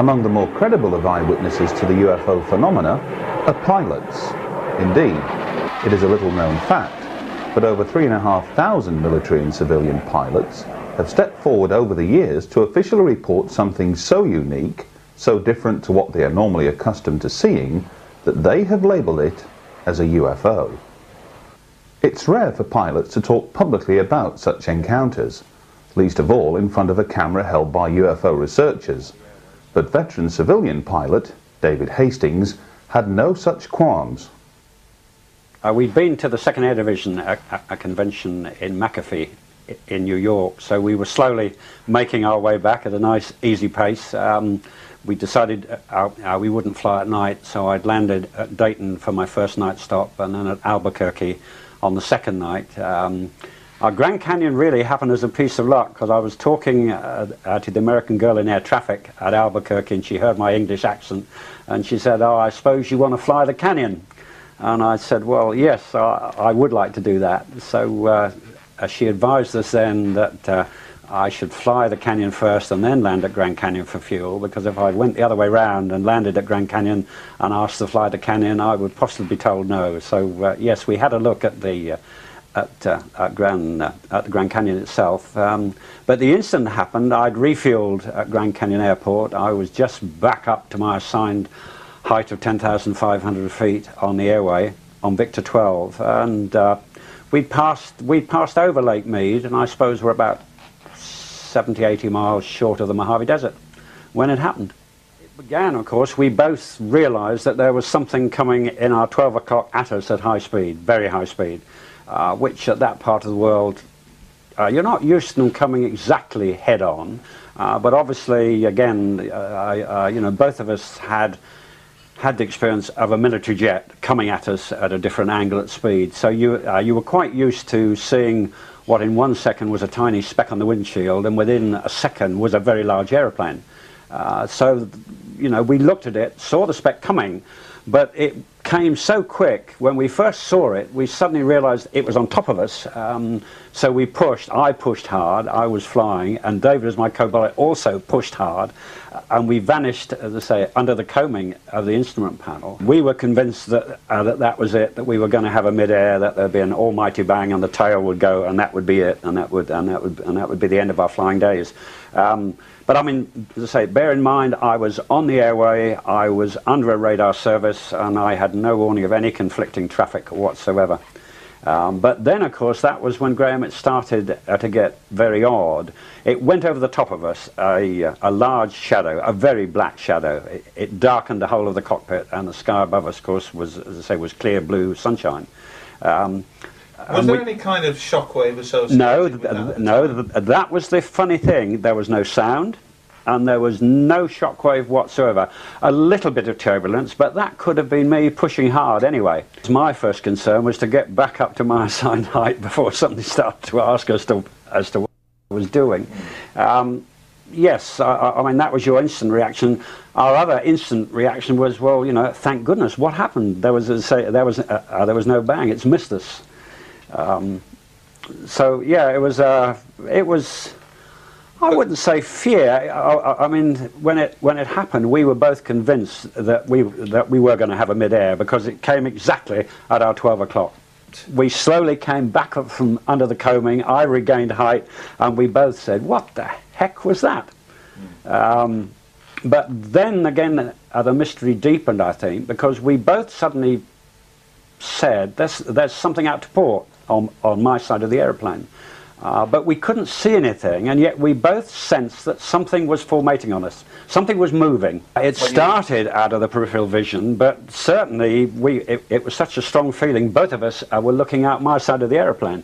Among the more credible of eyewitnesses to the UFO phenomena are pilots. Indeed, it is a little-known fact, but over 3,500 military and civilian pilots have stepped forward over the years to officially report something so unique, so different to what they are normally accustomed to seeing, that they have labelled it as a UFO. It's rare for pilots to talk publicly about such encounters, least of all in front of a camera held by UFO researchers. But veteran civilian pilot David Hastings had no such qualms. We'd been to the 2nd Air Division, a convention in McAfee in New York, so we were slowly making our way back at a nice easy pace. We decided we wouldn't fly at night, so I'd landed at Dayton for my first night stop, and then at Albuquerque on the second night. Our Grand Canyon really happened as a piece of luck, because I was talking to the American girl in air traffic at Albuquerque, and she heard my English accent, and she said, "Oh, I suppose you want to fly the canyon?" And I said, "Well, yes, I would like to do that." So she advised us then that I should fly the canyon first and then land at Grand Canyon for fuel, because if I went the other way round and landed at Grand Canyon and asked to fly the canyon, I would possibly be told no. So yes, we had a look at the Grand Canyon itself, but the incident happened. I'd refueled at Grand Canyon Airport. I was just back up to my assigned height of 10,500 feet on the airway on Victor 12, and we passed over Lake Mead, and I suppose we're about 70-80 miles short of the Mojave Desert when it happened. It began, of course, we both realized that there was something coming in our 12 o'clock at us at high speed, very high speed, which at that part of the world, you're not used to them coming exactly head on, but obviously, again, you know, both of us had the experience of a military jet coming at us at a different angle at speed. So you were quite used to seeing what in 1 second was a tiny speck on the windshield, and within a second was a very large aeroplane. So, you know, we looked at it, saw the speck coming, but it came so quick. When we first saw it, we suddenly realized it was on top of us. So we pushed. I pushed hard. I was flying, and David, as my co-pilot, also pushed hard, and we vanished, as I say, under the coaming of the instrument panel. We were convinced that that was it, that we were going to have a mid-air, that there'd be an almighty bang, and the tail would go, and that would be it, and that would be the end of our flying days. But I mean, as I say, bear in mind, I was on the airway, I was under a radar service, and I had no warning of any conflicting traffic whatsoever. But then, of course, that was when, Graham, it started to get very odd. It went over the top of us, a large shadow, a very black shadow. It darkened the whole of the cockpit, and the sky above us, of course, was, as I say, was clear blue sunshine. Was there any kind of shockwave associated with that? No, that was the funny thing. There was no sound, and there was no shockwave whatsoever. A little bit of turbulence, but that could have been me pushing hard anyway. My first concern was to get back up to my assigned height before somebody started to ask us as to what I was doing. Yes, I mean, that was your instant reaction. Our other instant reaction was, well, you know, thank goodness, what happened? There was, as I say, there was no bang. It's missed us. So yeah, it was. I wouldn't say fear. I mean, when it happened, we were both convinced that we were going to have a mid-air, because it came exactly at our 12 o'clock. We slowly came back up from under the coaming. I regained height, and we both said, "What the heck was that?" But then again, the mystery deepened, I think, because we both suddenly said, "There's something out to port on my side of the airplane." But we couldn't see anything, and yet we both sensed that something was formating on us. Something was moving. It started out of the peripheral vision, but certainly it was such a strong feeling. Both of us were looking out my side of the airplane.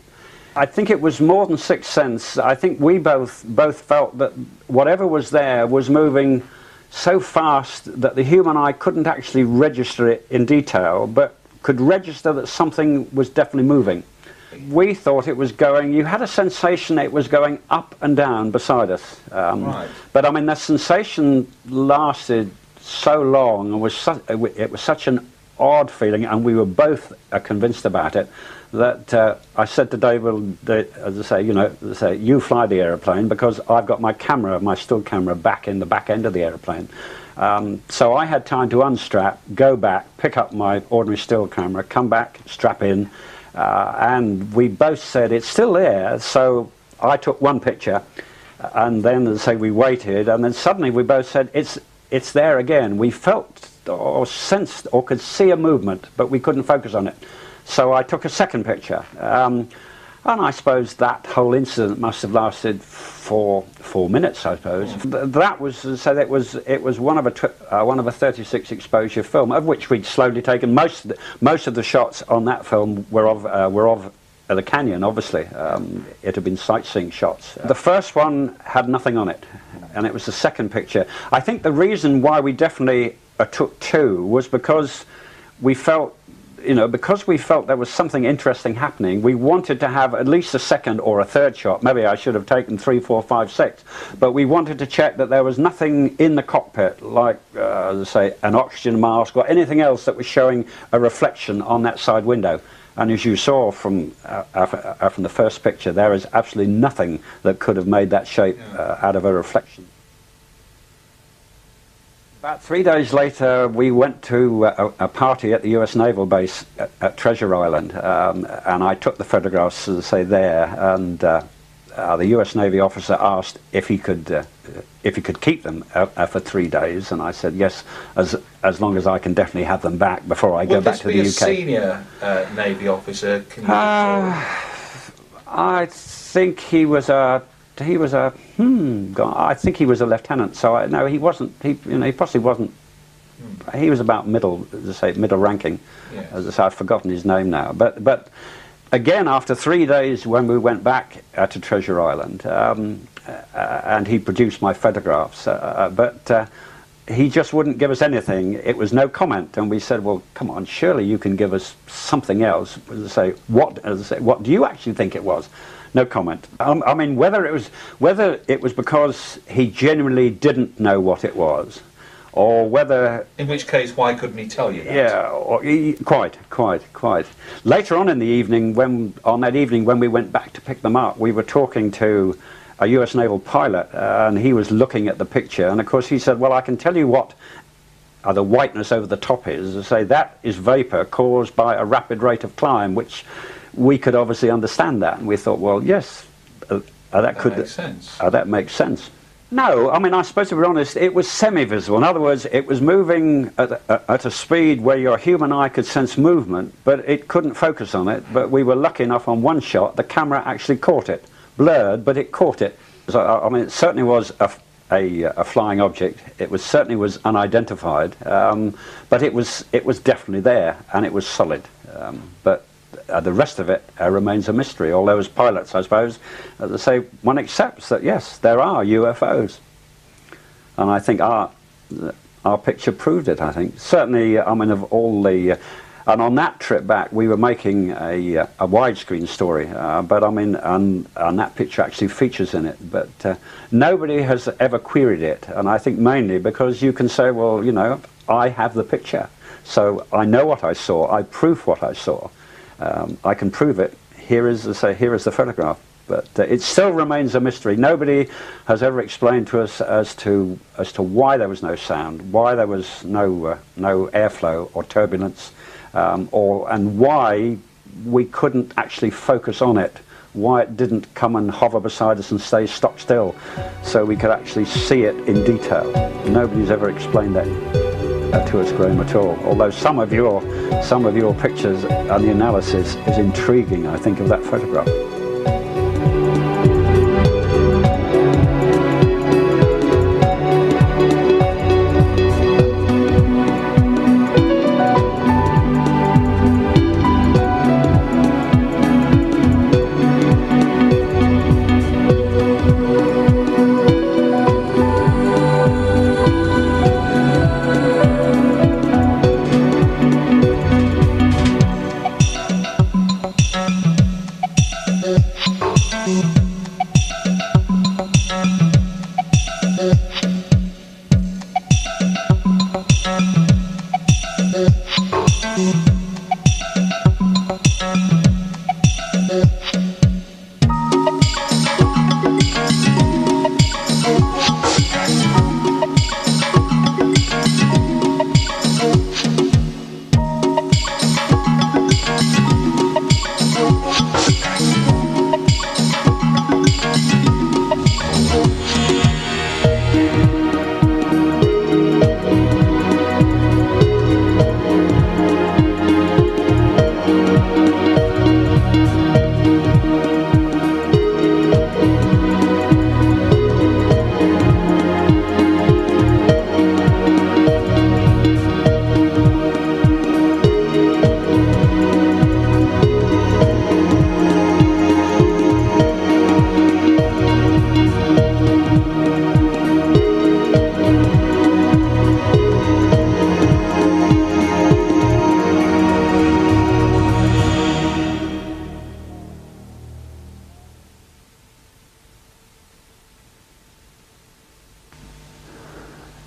I think it was more than sixth sense. I think we both felt that whatever was there was moving so fast that the human eye couldn't actually register it in detail, but could register that something was definitely moving. We thought it was going, you had a sensation it was going up and down beside us. Right. But I mean, that sensation lasted so long, and it was such an odd feeling, and we were both convinced about it, that I said to David, as I say, you know, you fly the aeroplane, because I've got my camera, my still camera, back in the back end of the aeroplane. So I had time to unstrap, go back, pick up my ordinary still camera, come back, strap in, and we both said it's still there. So I took one picture, and then, as I say, we waited, and then suddenly we both said it's there again. We felt or sensed or could see a movement, but we couldn't focus on it. So I took a second picture. And I suppose that whole incident must have lasted for 4 minutes, I suppose. That was, so that it was one of a 36 exposure film, of which we'd slowly taken most of the shots on that film were of the canyon. Obviously, it had been sightseeing shots. The first one had nothing on it, and it was the second picture. I think the reason why we definitely took two was because we felt, because we felt there was something interesting happening. We wanted to have at least a second or a third shot. Maybe I should have taken 3, 4, 5, 6. But we wanted to check that there was nothing in the cockpit, like, say, an oxygen mask or anything else that was showing a reflection on that side window. And as you saw from the first picture, there is absolutely nothing that could have made that shape out of a reflection. About 3 days later, we went to a party at the US Naval Base at Treasure Island, and I took the photographs, as I say, there, and the US Navy officer asked if he could keep them for 3 days, and I said yes, as long as I can definitely have them back before I go back to the UK. Would this be a senior Navy officer? Can you I think he was a I think he was a lieutenant. So no, he wasn't. He possibly wasn't. He was about middle, as I say, middle ranking. Yes. As I say, I've forgotten his name now. But again, after 3 days, when we went back to Treasure Island, and he produced my photographs, but he just wouldn't give us anything. It was no comment, and we said, "Well, come on, surely you can give us something else." As I say, what do you actually think it was? No comment. I mean, whether it was because he genuinely didn't know what it was, or whether... In which case, why couldn't he tell you that? Yeah, quite. Later on in the evening, on that evening when we went back to pick them up, we were talking to a US naval pilot, and he was looking at the picture, and of course he said, "Well, I can tell you what the whiteness over the top is. As I say, that is vapor caused by a rapid rate of climb," which we could obviously understand that, and we thought, well, yes, that makes sense. That makes sense. No, I mean, I suppose to be honest, it was semi-visible. In other words, it was moving at a speed where your human eye could sense movement, but it couldn't focus on it. But we were lucky enough on one shot, the camera actually caught it. Blurred, but it caught it. So, I mean, it certainly was a flying object. It certainly was unidentified, but it was definitely there, and it was solid. But the rest of it remains a mystery, although as pilots, I suppose, as I say, one accepts that yes, there are UFOs, and I think our picture proved it. I think certainly, I mean, of all the, and on that trip back, we were making a widescreen story, but I mean, and that picture actually features in it, but nobody has ever queried it, and I think mainly because you can say, well, I have the picture, so I know what I saw, I prove what I saw. I can prove it. Here is the photograph, but it still remains a mystery. Nobody has ever explained to us as to why there was no sound, why there was no airflow or turbulence, and why we couldn't actually focus on it, why it didn't come and hover beside us and stay stock still, so we could actually see it in detail. Nobody's ever explained that to us, Graham, at all. Although some of your pictures and the analysis is intriguing, I think, of that photograph.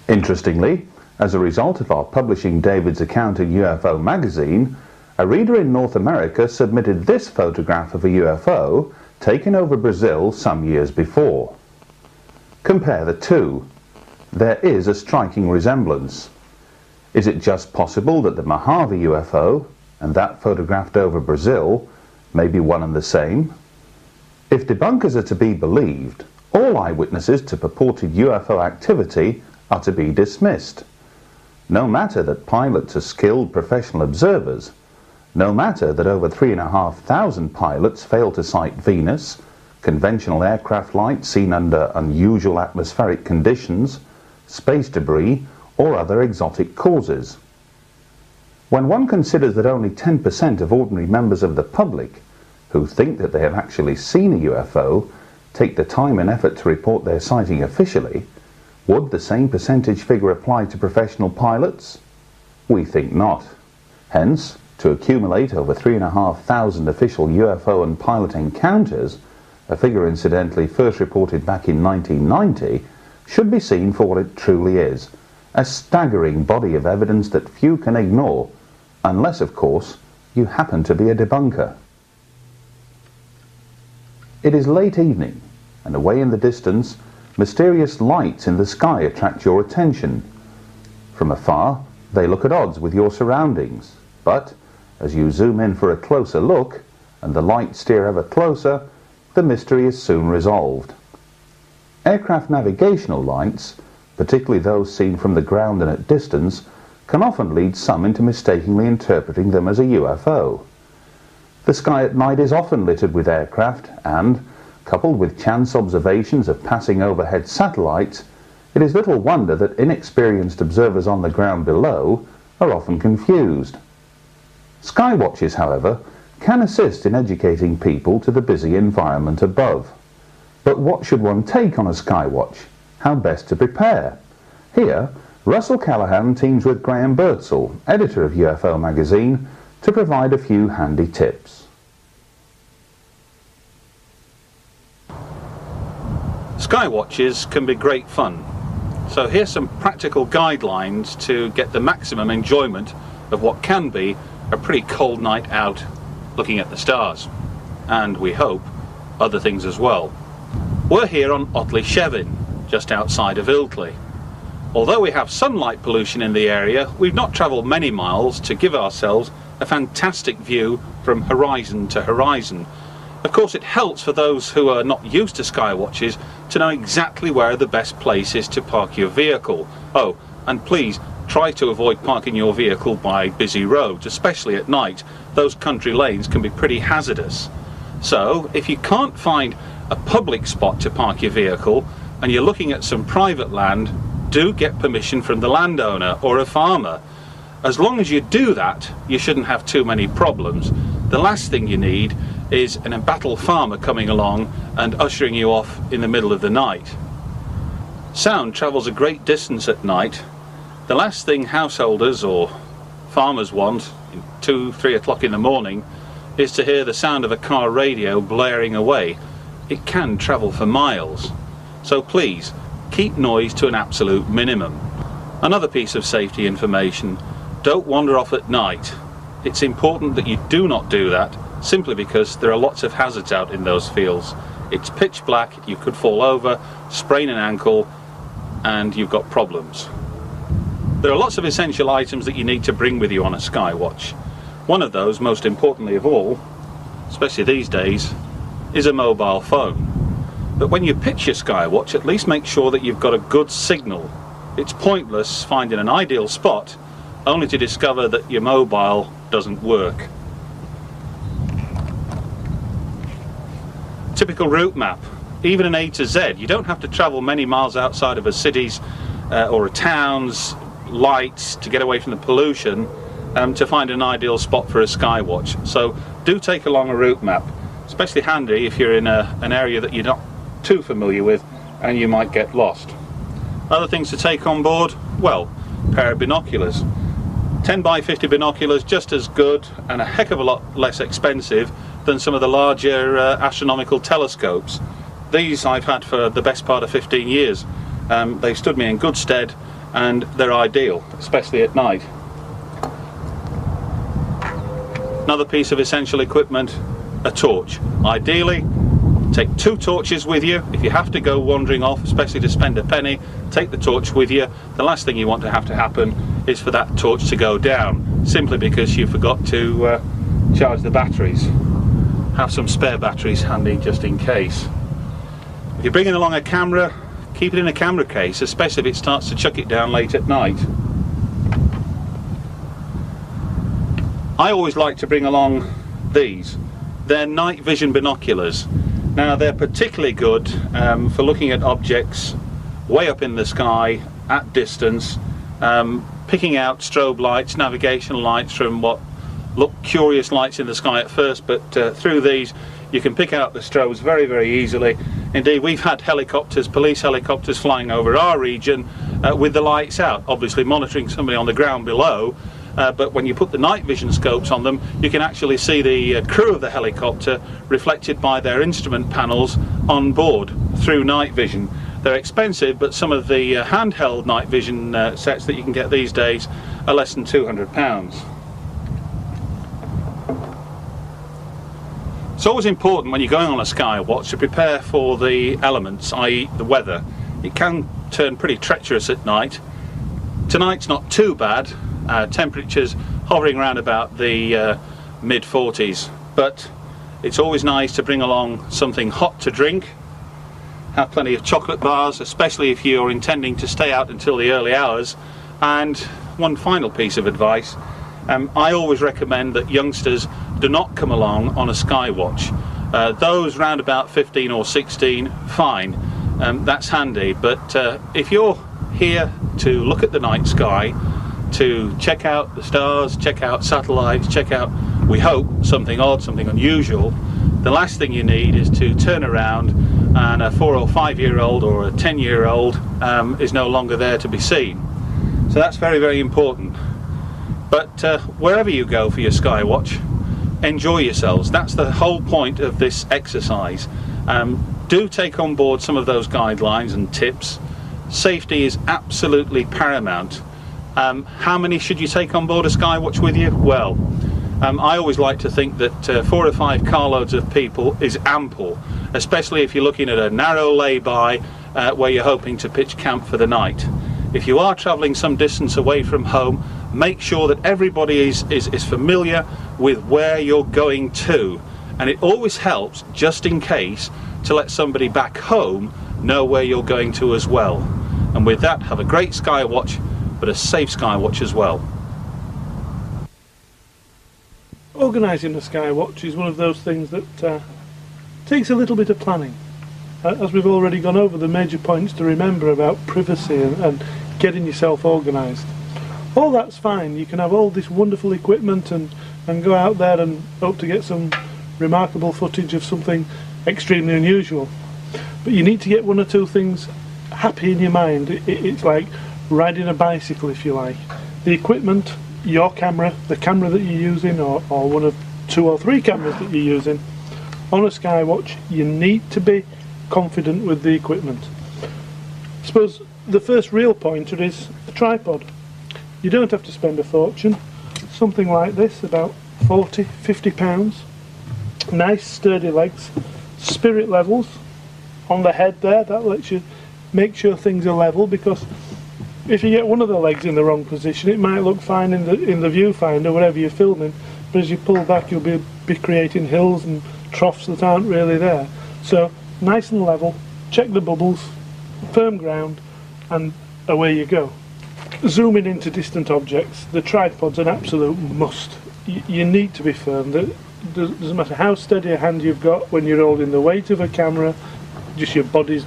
Interestingly, as a result of our publishing David's account in UFO magazine, a reader in North America submitted this photograph of a UFO taken over Brazil some years before. Compare the two. There is a striking resemblance. Is it just possible that the Mojave UFO and that photographed over Brazil may be one and the same? If debunkers are to be believed, all eyewitnesses to purported UFO activity are to be dismissed. No matter that pilots are skilled professional observers, no matter that over 3,500 pilots fail to sight Venus, conventional aircraft light seen under unusual atmospheric conditions, space debris, or other exotic causes. When one considers that only 10% of ordinary members of the public who think that they have actually seen a UFO take the time and effort to report their sighting officially, would the same percentage figure apply to professional pilots? We think not. Hence, to accumulate over 3,500 official UFO and pilot encounters, a figure incidentally first reported back in 1990, should be seen for what it truly is, a staggering body of evidence that few can ignore, unless, of course, you happen to be a debunker. It is late evening, and away in the distance, mysterious lights in the sky attract your attention. From afar, they look at odds with your surroundings, but as you zoom in for a closer look, and the lights steer ever closer, the mystery is soon resolved. Aircraft navigational lights, particularly those seen from the ground and at distance, can often lead some into mistakenly interpreting them as a UFO. The sky at night is often littered with aircraft and, coupled with chance observations of passing overhead satellites, it is little wonder that inexperienced observers on the ground below are often confused. Sky watches, however, can assist in educating people to the busy environment above. But what should one take on a sky watch? How best to prepare? Here, Russell Callahan teams with Graham Birdsall, editor of UFO magazine, to provide a few handy tips. Sky watches can be great fun, so here's some practical guidelines to get the maximum enjoyment of what can be a pretty cold night out looking at the stars, and we hope other things as well. We're here on Otley Shevin, just outside of Ilkley. Although we have some light pollution in the area, we've not travelled many miles to give ourselves a fantastic view from horizon to horizon. Of course, it helps for those who are not used to sky watches to know exactly where the best place is to park your vehicle. Oh, and please try to avoid parking your vehicle by busy roads, especially at night. Those country lanes can be pretty hazardous. So, if you can't find a public spot to park your vehicle and you're looking at some private land, do get permission from the landowner or a farmer. As long as you do that, you shouldn't have too many problems. The last thing you need is an embattled farmer coming along and ushering you off in the middle of the night. Sound travels a great distance at night. The last thing householders or farmers want at 2-3 o'clock in the morning is to hear the sound of a car radio blaring away. It can travel for miles. So please, keep noise to an absolute minimum. Another piece of safety information: don't wander off at night. It's important that you do not do that, simply because there are lots of hazards out in those fields. It's pitch black, you could fall over, sprain an ankle, and you've got problems. There are lots of essential items that you need to bring with you on a sky watch. One of those, most importantly of all, especially these days, is a mobile phone. But when you pitch your sky watch, at least make sure that you've got a good signal. It's pointless finding an ideal spot only to discover that your mobile doesn't work. typical route map, even an A to Z. You don't have to travel many miles outside of a city's or a town's lights to get away from the pollution to find an ideal spot for a skywatch. So do take along a route map, especially handy if you're in an area that you're not too familiar with and you might get lost. Other things to take on board, well, a pair of binoculars. 10 by 50 binoculars, just as good and a heck of a lot less expensive than some of the larger astronomical telescopes. These I've had for the best part of 15 years. They've stood me in good stead and they're ideal, especially at night. Another piece of essential equipment, a torch. Ideally, take 2 torches with you. If you have to go wandering off, especially to spend a penny, take the torch with you. The last thing you want to have to happen is for that torch to go down, simply because you forgot to charge the batteries. Have some spare batteries handy just in case. If you're bringing along a camera, keep it in a camera case, especially if it starts to chuck it down late at night. I always like to bring along these. They're night vision binoculars. Now they're particularly good for looking at objects way up in the sky at distance, picking out strobe lights, navigation lights from what look curious lights in the sky at first, but through these you can pick out the strobes very, very easily. Indeed, we've had helicopters, police helicopters, flying over our region with the lights out, obviously monitoring somebody on the ground below. But when you put the night vision scopes on them, you can actually see the crew of the helicopter reflected by their instrument panels on board through night vision. They're expensive, but some of the handheld night vision sets that you can get these days are less than £200. It's always important when you're going on a sky watch to prepare for the elements, i.e. the weather. It can turn pretty treacherous at night. Tonight's not too bad. Temperatures hovering around about the mid-40s, but it's always nice to bring along something hot to drink. Have plenty of chocolate bars, especially if you're intending to stay out until the early hours. And one final piece of advice, I always recommend that youngsters do not come along on a sky watch. Those round about 15 or 16, fine, that's handy, but if you're here to look at the night sky, to check out the stars, check out satellites, check out, we hope, something odd, something unusual, the last thing you need is to turn around and a 4 or 5 year old or a 10-year-old is no longer there to be seen. So that's very, very important. But wherever you go for your sky watch, enjoy yourselves. That's the whole point of this exercise. Do take on board some of those guidelines and tips. Safety is absolutely paramount. How many should you take on board a skywatch with you? Well, I always like to think that 4 or 5 carloads of people is ample, especially if you're looking at a narrow lay-by where you're hoping to pitch camp for the night. If you are travelling some distance away from home, make sure that everybody is familiar with where you're going to, and it always helps, just in case, to let somebody back home know where you're going to as well. And with that, have a great skywatch, but a safe skywatch as well. Organising a skywatch is one of those things that takes a little bit of planning. As we've already gone over the major points to remember about privacy and getting yourself organised. All that's fine, you can have all this wonderful equipment and go out there and hope to get some remarkable footage of something extremely unusual. But you need to get 1 or 2 things happy in your mind. It's like riding a bicycle, if you like. The equipment, your camera, the camera that you're using, or 1 of 2 or 3 cameras that you're using. On a skywatch, you need to be confident with the equipment. I suppose the first real pointer is a tripod. You don't have to spend a fortune. Something like this, about 40, 50 pounds. Nice sturdy legs, spirit levels on the head there, that lets you make sure things are level, because if you get one of the legs in the wrong position, it might look fine in the viewfinder wherever you're filming, but as you pull back you'll be creating hills and troughs that aren't really there. So nice and level, check the bubbles, firm ground, and away you go. Zooming into distant objects, the tripod's an absolute must. You need to be firm. Doesn't matter how steady a hand you've got when you're holding the weight of a camera, just your body's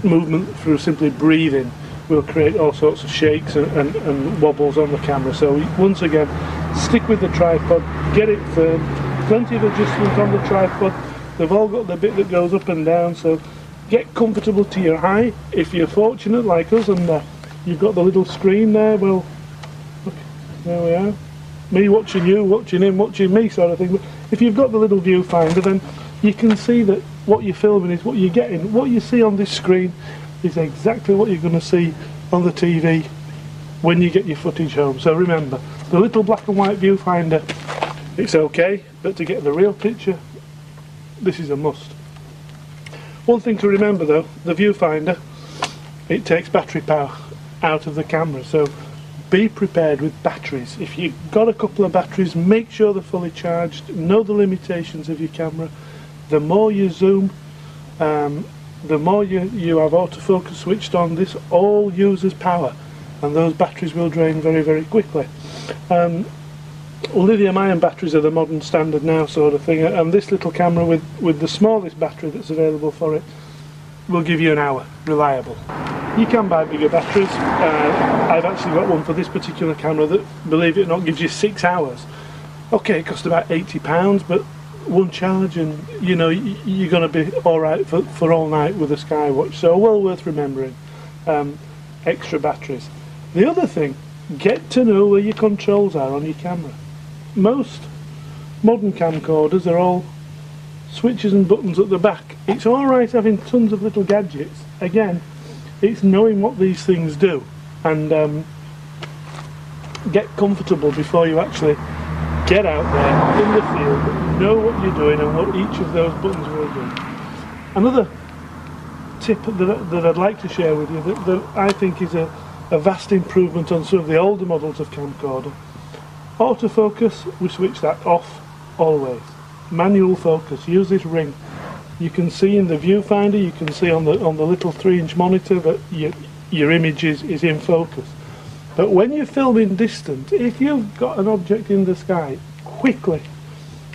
movement through simply breathing will create all sorts of shakes and wobbles on the camera. So once again, stick with the tripod, get it firm, plenty of adjustment on the tripod. They've all got the bit that goes up and down, so get comfortable to your eye. If you're fortunate like us and you've got the little screen there, well, look, there we are. Me watching you, watching him, watching me sort of thing. But if you've got the little viewfinder, then you can see that what you're filming is what you're getting. What you see on this screen is exactly what you're going to see on the TV when you get your footage home. So remember, the little black and white viewfinder, it's okay, but to get the real picture, this is a must. One thing to remember though, the viewfinder, it takes battery power out of the camera, so be prepared with batteries. If you've got a couple of batteries, make sure they're fully charged, know the limitations of your camera. The more you zoom, the more you have autofocus switched on, this all uses power, and those batteries will drain very, very quickly. Lithium ion batteries are the modern standard now sort of thing, and this little camera with the smallest battery that's available for it will give you an hour, reliable. You can buy bigger batteries. I've actually got one for this particular camera that, believe it or not, gives you 6 hours. Okay, it cost about £80, but one charge and you know you're going to be alright for all night with a Skywatch, so well worth remembering. Extra batteries. The other thing, get to know where your controls are on your camera. Most modern camcorders are all switches and buttons at the back. It's alright having tons of little gadgets. Again, it's knowing what these things do, and get comfortable before you actually get out there in the field, know what you're doing and what each of those buttons will do. Another tip that I'd like to share with you that I think is a vast improvement on some of the older models of camcorder. Autofocus, we switch that off always. Manual focus, use this ring. You can see in the viewfinder, you can see on the little 3-inch monitor that your image is in focus. But when you're filming distant, if you've got an object in the sky, quickly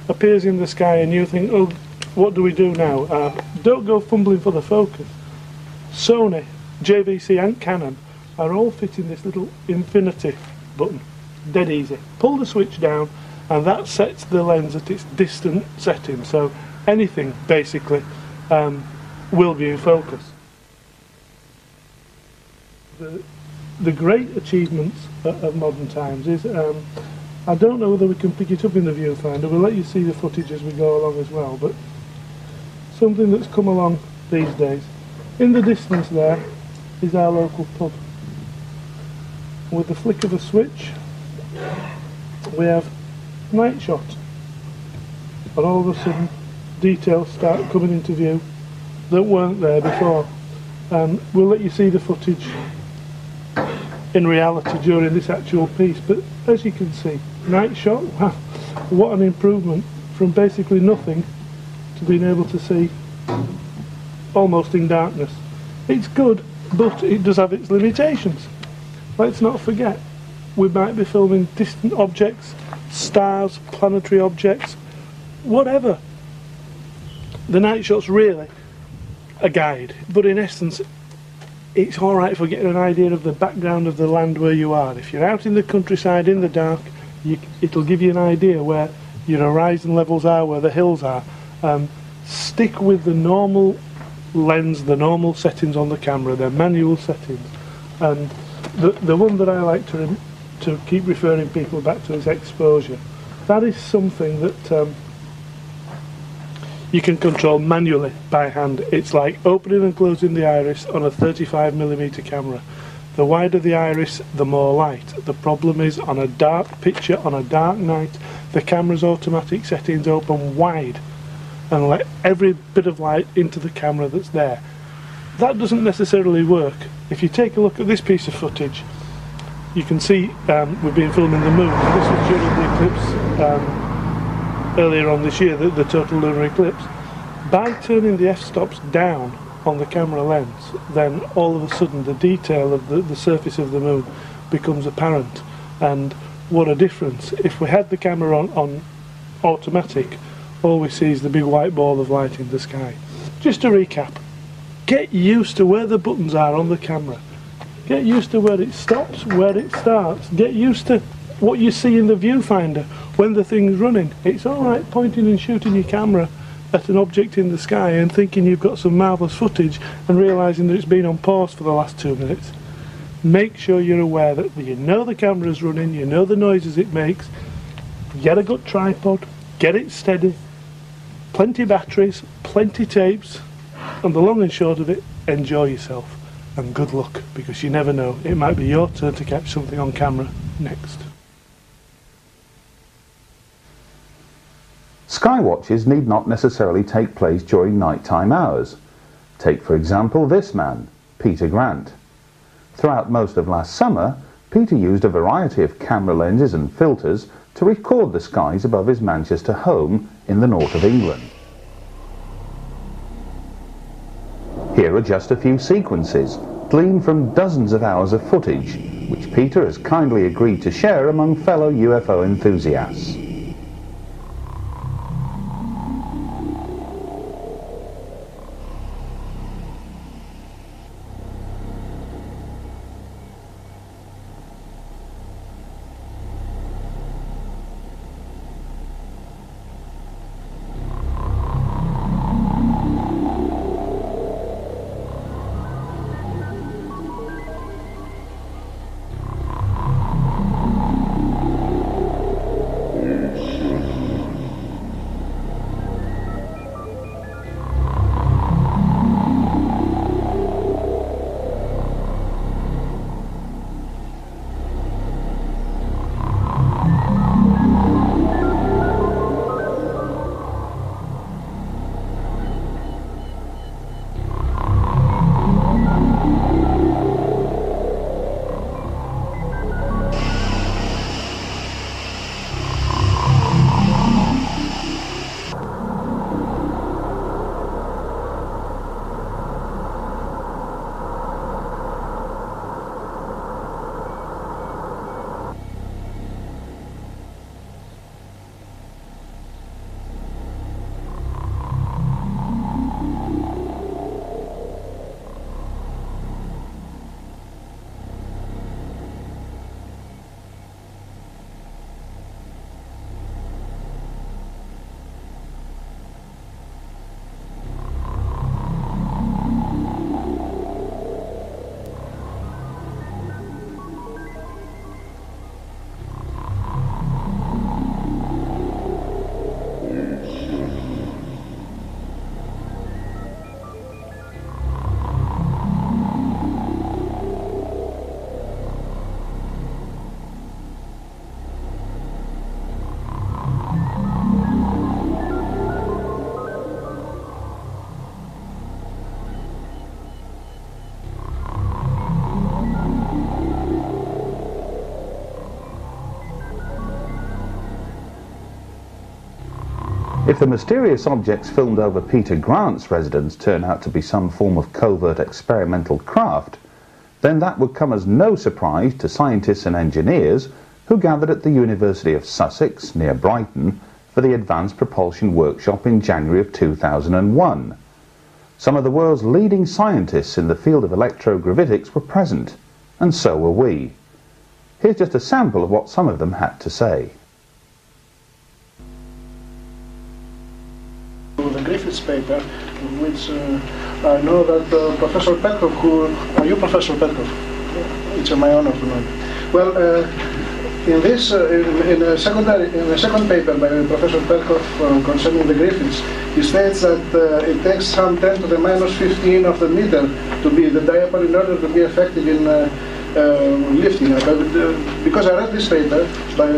appears in the sky and you think, oh, what do we do now? Don't go fumbling for the focus. Sony, JVC and Canon are all fitting this little infinity button. Dead easy. Pull the switch down and that sets the lens at its distant setting, so anything basically will be in focus. The great achievements of modern times is, I don't know whether we can pick it up in the viewfinder, we'll let you see the footage as we go along as well, but something that's come along these days. In the distance there is our local pub. With the flick of a switch we have night shot, and all of a sudden details start coming into view that weren't there before. We'll let you see the footage in reality during this actual piece, but as you can see, night shot, wow, what an improvement from basically nothing to being able to see almost in darkness. It's good, but it does have its limitations. Let's not forget, we might be filming distant objects, stars, planetary objects, whatever. The night shot's really a guide, but in essence it's alright for getting an idea of the background of the land where you are. If you're out in the countryside in the dark, it'll give you an idea where your horizon levels are, where the hills are. Stick with the normal lens, the normal settings on the camera, their manual settings. And the one that I like to keep referring people back to is exposure. That is something that you can control manually by hand. It's like opening and closing the iris on a 35mm camera. The wider the iris, the more light. The problem is, on a dark picture, on a dark night, the camera's automatic settings open wide and let every bit of light into the camera that's there. That doesn't necessarily work. If you take a look at this piece of footage, you can see we've been filming the moon. This was during the eclipse earlier on this year, the total lunar eclipse. By turning the f-stops down on the camera lens, then all of a sudden the detail of the surface of the moon becomes apparent. And what a difference. If we had the camera on automatic, all we see is the big white ball of light in the sky. Just to recap, get used to where the buttons are on the camera. Get used to where it stops, where it starts. Get used to what you see in the viewfinder when the thing's running. It's alright pointing and shooting your camera at an object in the sky and thinking you've got some marvellous footage and realising that it's been on pause for the last 2 minutes. Make sure you're aware that you know the camera's running, you know the noises it makes. Get a good tripod, get it steady, plenty batteries, plenty tapes, and the long and short of it, enjoy yourself. And good luck, because you never know, it might be your turn to catch something on camera next. Skywatches need not necessarily take place during nighttime hours. Take for example this man, Peter Grant. Throughout most of last summer, Peter used a variety of camera lenses and filters to record the skies above his Manchester home in the north of England. Here are just a few sequences, gleaned from dozens of hours of footage, which Peter has kindly agreed to share among fellow UFO enthusiasts. If the mysterious objects filmed over Peter Grant's residence turn out to be some form of covert experimental craft, then that would come as no surprise to scientists and engineers who gathered at the University of Sussex, near Brighton, for the Advanced Propulsion Workshop in January of 2001. Some of the world's leading scientists in the field of electrogravitics were present, and so were we. Here's just a sample of what some of them had to say. The Griffiths paper, which I know that Professor Petkov, are you Professor Petkov? It's my honor to know. Well, in this, in a second paper by Professor Petkov concerning the Griffiths, he states that it takes some 10 to the minus 15 of the meter to be the diaper in order to be effective in lifting. Because I read this paper by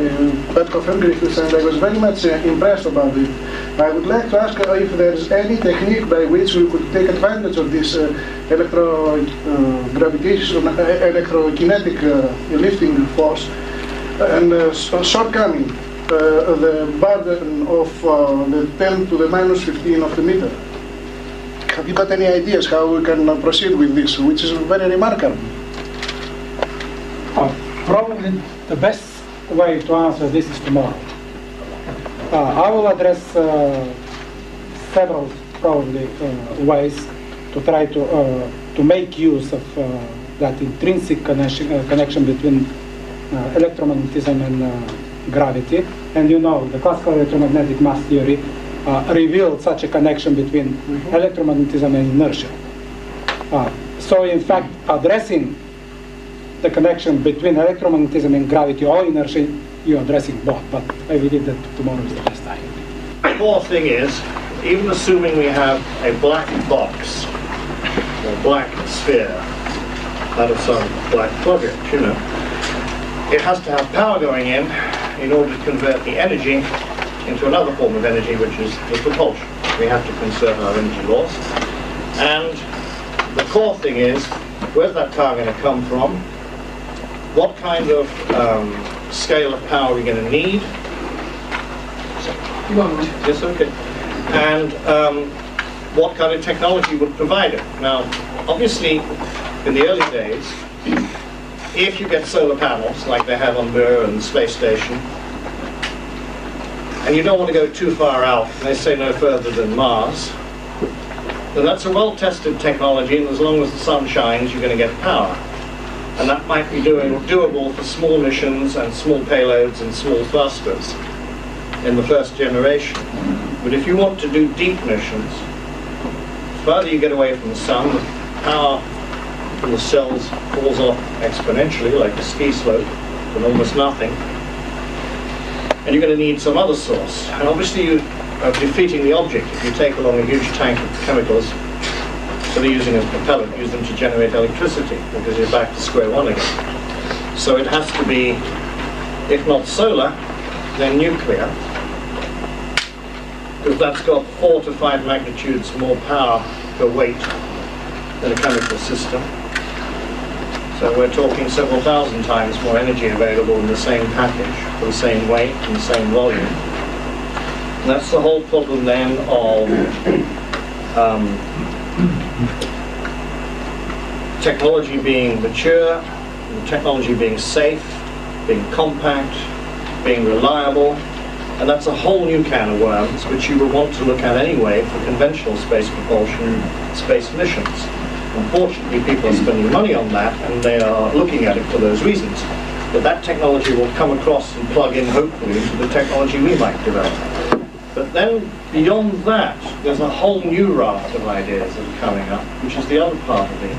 Petkov and Griffiths, and I was very much impressed about it. I would like to ask if there is any technique by which we could take advantage of this electrokinetic lifting force and shortcoming the burden of the 10 to the minus 15 of the meter. Have you got any ideas how we can proceed with this, which is very remarkable? Probably the best way to answer this is tomorrow. I will address several probably ways to try to make use of that intrinsic connection between electromagnetism and gravity. And you know, the classical electromagnetic mass theory revealed such a connection between electromagnetism and inertia. So in fact, addressing the connection between electromagnetism and gravity or inertia, you're addressing both, but I believe that tomorrow is the best time. The more thing is, even assuming we have a black box or black sphere out of some black project, you know, it has to have power going in order to convert the energy into another form of energy, which is the propulsion. We have to conserve our energy laws. And the core thing is, where's that power going to come from? What kind of scale of power are we going to need? Yes, okay. And what kind of technology would provide it? Now, obviously, in the early days, if you get solar panels, like they have on Mir and the space station, and you don't want to go too far out, and they say no further than Mars, then that's a well-tested technology, and as long as the sun shines, you're going to get power. And that might be doable for small missions and small payloads and small thrusters in the first generation. But if you want to do deep missions, the farther you get away from the sun, the power from the cells falls off exponentially, like a ski slope, to almost nothing. And you're going to need some other source. And obviously you are defeating the object if you take along a huge tank of chemicals that are using as propellant, use them to generate electricity, because you're back to square one again. So it has to be, if not solar, then nuclear, because that's got 4 to 5 magnitudes more power per weight than a chemical system. So we're talking several thousand times more energy available in the same package, for the same weight and the same volume. And that's the whole problem then of technology being mature, technology being safe, being compact, being reliable, and that's a whole new can of worms which you will want to look at anyway for conventional space propulsion, space missions. Unfortunately, people are spending money on that, and they are looking at it for those reasons. But that technology will come across and plug in, hopefully, into the technology we might develop. But then, beyond that, there's a whole new raft of ideas that are coming up, which is the other part of the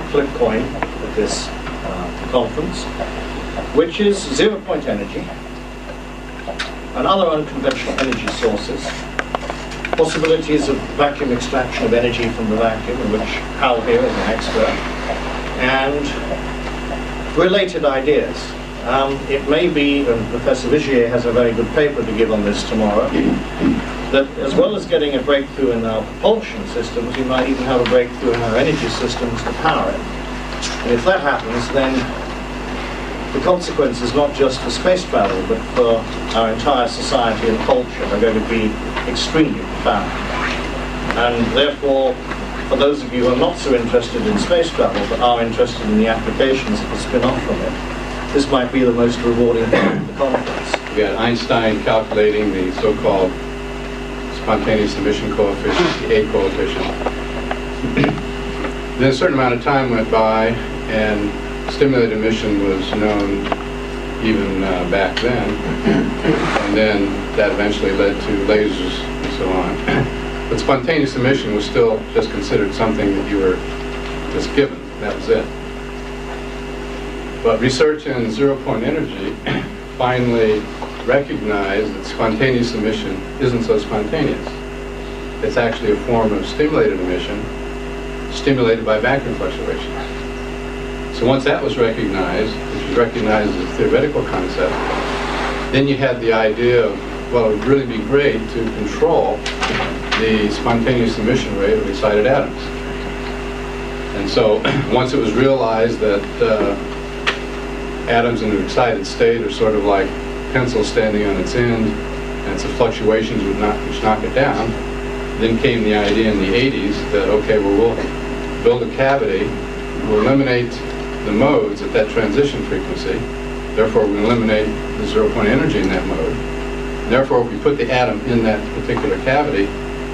flip coin of this conference, which is zero-point energy and other unconventional energy sources, possibilities of vacuum extraction of energy from the vacuum, in which Hal here is an expert, and related ideas. It may be, and Professor Vigier has a very good paper to give on this tomorrow, that as well as getting a breakthrough in our propulsion systems, we might even have a breakthrough in our energy systems to power it. And if that happens, then the consequences, not just for space travel, but for our entire society and culture, are going to be extremely profound. And therefore, for those of you who are not so interested in space travel, but are interested in the applications that will spin off from it, this might be the most rewarding part of the conference. We had Einstein calculating the so-called spontaneous emission coefficient, the A coefficient. Then a certain amount of time went by, and stimulated emission was known even back then, and then that eventually led to lasers and so on. But spontaneous emission was still just considered something that you were just given. That was it. But research in zero-point energy finally recognized that spontaneous emission isn't so spontaneous. It's actually a form of stimulated emission, stimulated by vacuum fluctuations. So once that was recognized, which was recognized as a theoretical concept, then you had the idea of, well, it would really be great to control the spontaneous emission rate of excited atoms. And so once it was realized that atoms in an excited state are sort of like pencil standing on its end, and so fluctuations which knock it down, then came the idea in the 80s that, okay, well, we'll build a cavity, we'll eliminate the modes at that transition frequency, therefore we eliminate the zero-point energy in that mode, And therefore, if we put the atom in that particular cavity,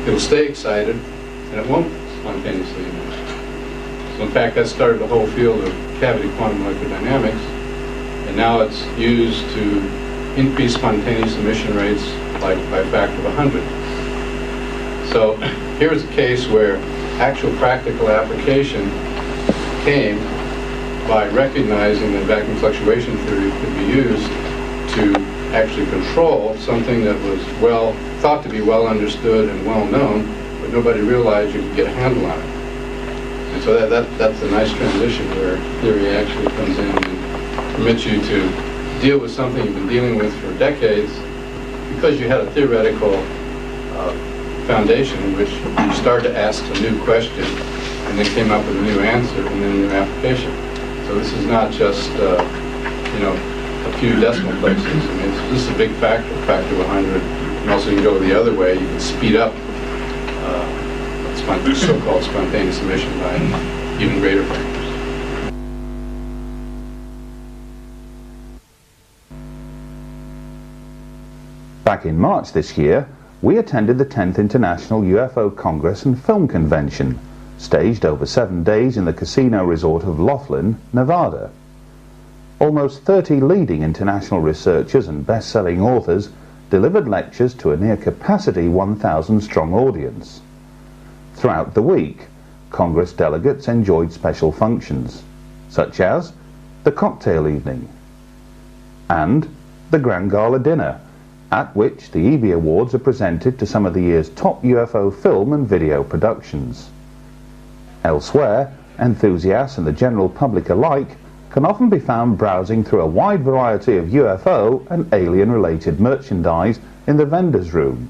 it'll stay excited, and it won't spontaneously emit. So in fact, that started the whole field of cavity quantum electrodynamics, and now it's used to increase spontaneous emission rates by a factor of 100. So here's a case where actual practical application came by recognizing that vacuum fluctuation theory could be used to actually control something that was thought to be well understood and well known, but nobody realized you could get a handle on it. And so that's a nice transition where theory actually comes in and permits you to deal with something you've been dealing with for decades because you had a theoretical foundation in which you started to ask a new question and then came up with a new answer and then a new application. So this is not just a few decimal places. I mean, this is a big factor of 100. And also you can go the other way. You can speed up so-called spontaneous emission by even greater factors. Back in March this year, we attended the 10th International UFO Congress and Film Convention, staged over 7 days in the casino resort of Laughlin, Nevada. Almost 30 leading international researchers and best-selling authors delivered lectures to a near-capacity 1,000-strong audience. Throughout the week, Congress delegates enjoyed special functions, such as the cocktail evening and the Grand Gala dinner, at which the EB Awards are presented to some of the year's top UFO film and video productions. Elsewhere, enthusiasts and the general public alike can often be found browsing through a wide variety of UFO and alien-related merchandise in the vendor's room.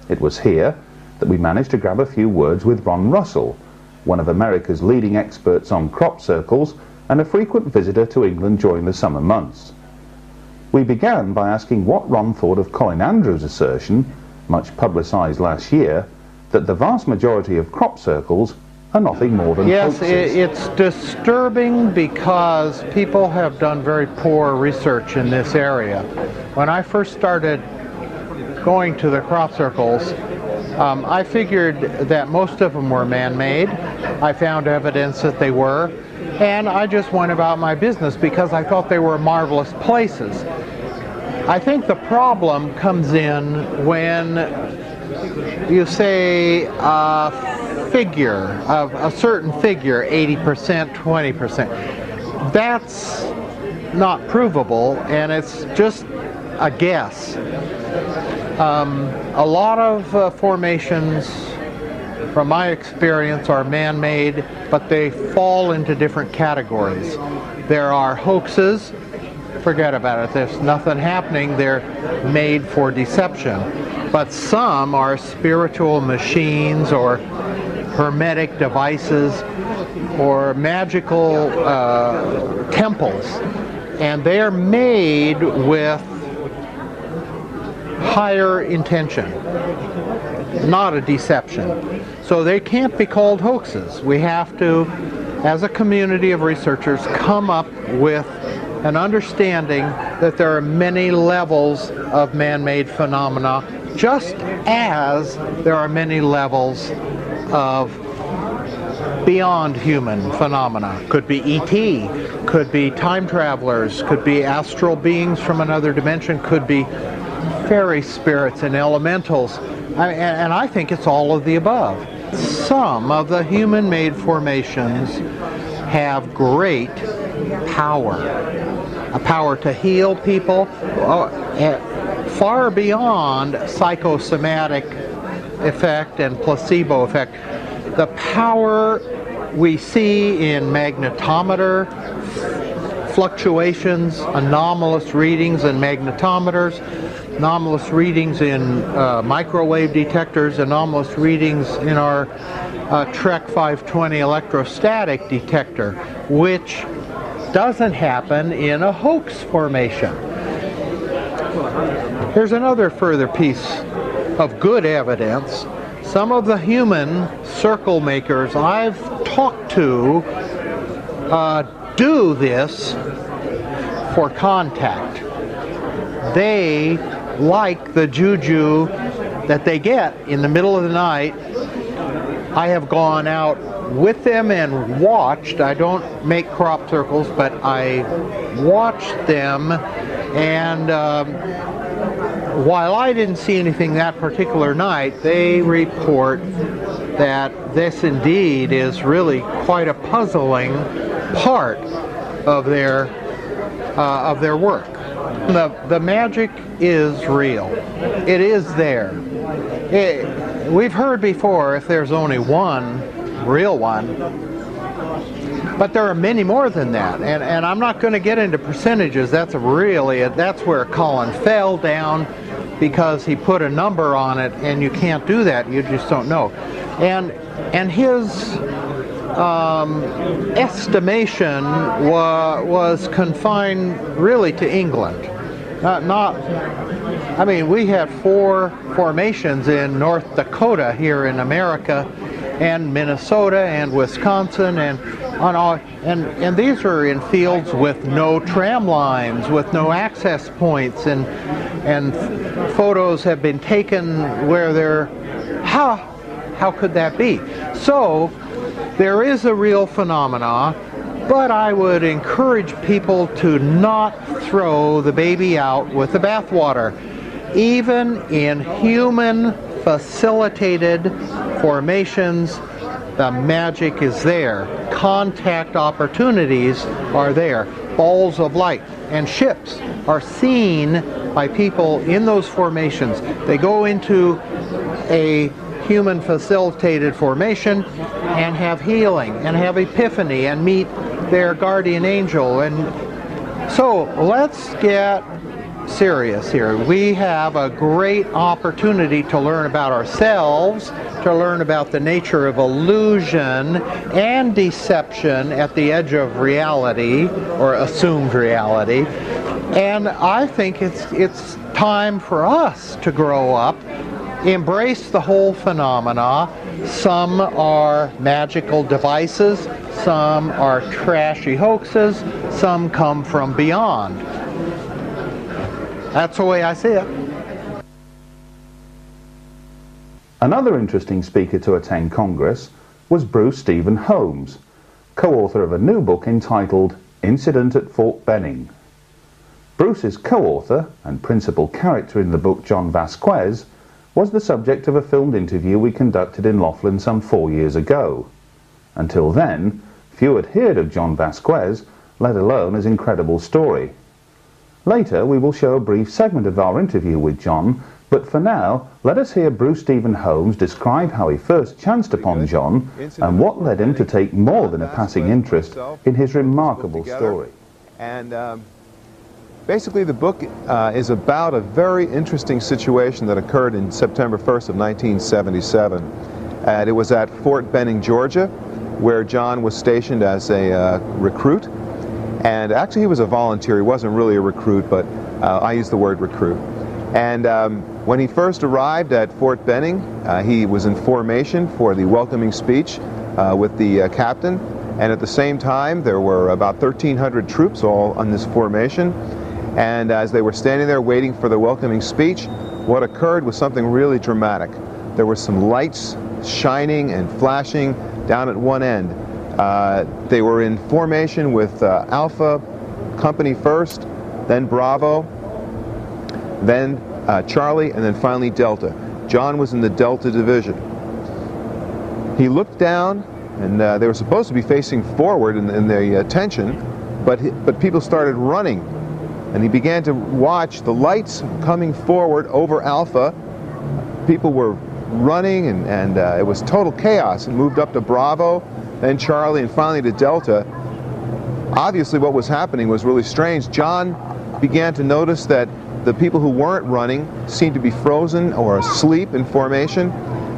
It was here that we managed to grab a few words with Ron Russell, one of America's leading experts on crop circles and a frequent visitor to England during the summer months. We began by asking what Ron thought of Colin Andrews' assertion, much publicised last year, that the vast majority of crop circles are nothing more than hoaxes. Yes, it's disturbing because people have done very poor research in this area. When I first started going to the crop circles, I figured that most of them were man-made. I found evidence that they were, and I just went about my business because I thought they were marvelous places. I think the problem comes in when you say a certain figure, 80%, 20%. That's not provable, and it's just a guess. A lot of formations, from my experience, are man-made, but they fall into different categories. There are hoaxes. Forget about it. There's nothing happening. They're made for deception. But some are spiritual machines or hermetic devices or magical temples. And they are made with higher intention, not a deception. So they can't be called hoaxes. We have to, as a community of researchers, come up with an understanding that there are many levels of man-made phenomena, just as there are many levels of beyond human phenomena. Could be ET, could be time travelers, could be astral beings from another dimension, could be fairy spirits and elementals, and I think it's all of the above. Some of the human-made formations have great power, a power to heal people, far beyond psychosomatic effect and placebo effect. The power we see in magnetometer fluctuations, anomalous readings in magnetometers, anomalous readings in microwave detectors, anomalous readings in our Trek 520 electrostatic detector, which doesn't happen in a hoax formation. Here's another further piece of good evidence. Some of the human circle makers I've talked to do this for contact. They like the juju that they get in the middle of the night. I have gone out with them and watched. I don't make crop circles, but I watched them, and while I didn't see anything that particular night, they report that this indeed is really quite a puzzling part of their work. The magic is real. It is there. We've heard before if there's only one real one, but there are many more than that, and I'm not going to get into percentages. That's where Colin fell down, because he put a number on it, and you can't do that. You just don't know. And his estimation was confined really to England. I mean, we had 4 formations in North Dakota here in America, and Minnesota and Wisconsin, and these are in fields with no tram lines, with no access points, and photos have been taken where they're, how could that be? So there is a real phenomena, but I would encourage people to not throw the baby out with the bathwater. Even in human facilitated formations, the magic is there. Contact opportunities are there. Balls of light and ships are seen by people in those formations. They go into a human facilitated formation and have healing and have epiphany and meet their guardian angel. And so let's get serious here. We have a great opportunity to learn about ourselves, to learn about the nature of illusion and deception at the edge of reality or assumed reality. And I think it's time for us to grow up, embrace the whole phenomena. Some are magical devices, some are trashy hoaxes, some come from beyond. That's the way I see it. Another interesting speaker to attend Congress was Bruce Stephen Holmes, co-author of a new book entitled Incident at Fort Benning. Bruce's co-author and principal character in the book, John Vasquez, was the subject of a filmed interview we conducted in Laughlin some 4 years ago. Until then, few had heard of John Vasquez, let alone his incredible story. Later, we will show a brief segment of our interview with John, but for now, let us hear Bruce Stephen Holmes describe how he first chanced upon John and what led him to take more than a passing interest in his remarkable story. And basically the book is about a very interesting situation that occurred in September 1st of 1977. And it was at Fort Benning, Georgia, where John was stationed as a recruit. And actually he was a volunteer. He wasn't really a recruit, but I use the word recruit. And when he first arrived at Fort Benning, he was in formation for the welcoming speech with the captain. And at the same time, there were about 1,300 troops all on this formation. And as they were standing there waiting for the welcoming speech, what occurred was something really dramatic. There were some lights shining and flashing down at one end. They were in formation with Alpha Company first, then Bravo, then Charlie, and then finally Delta. John was in the Delta Division. He looked down, and they were supposed to be facing forward in the attention, but people started running, and he began to watch the lights coming forward over Alpha. People were running, and it was total chaos, and moved up to Bravo, then Charlie, and finally to Delta. Obviously what was happening was really strange. John began to notice that the people who weren't running seemed to be frozen or asleep in formation,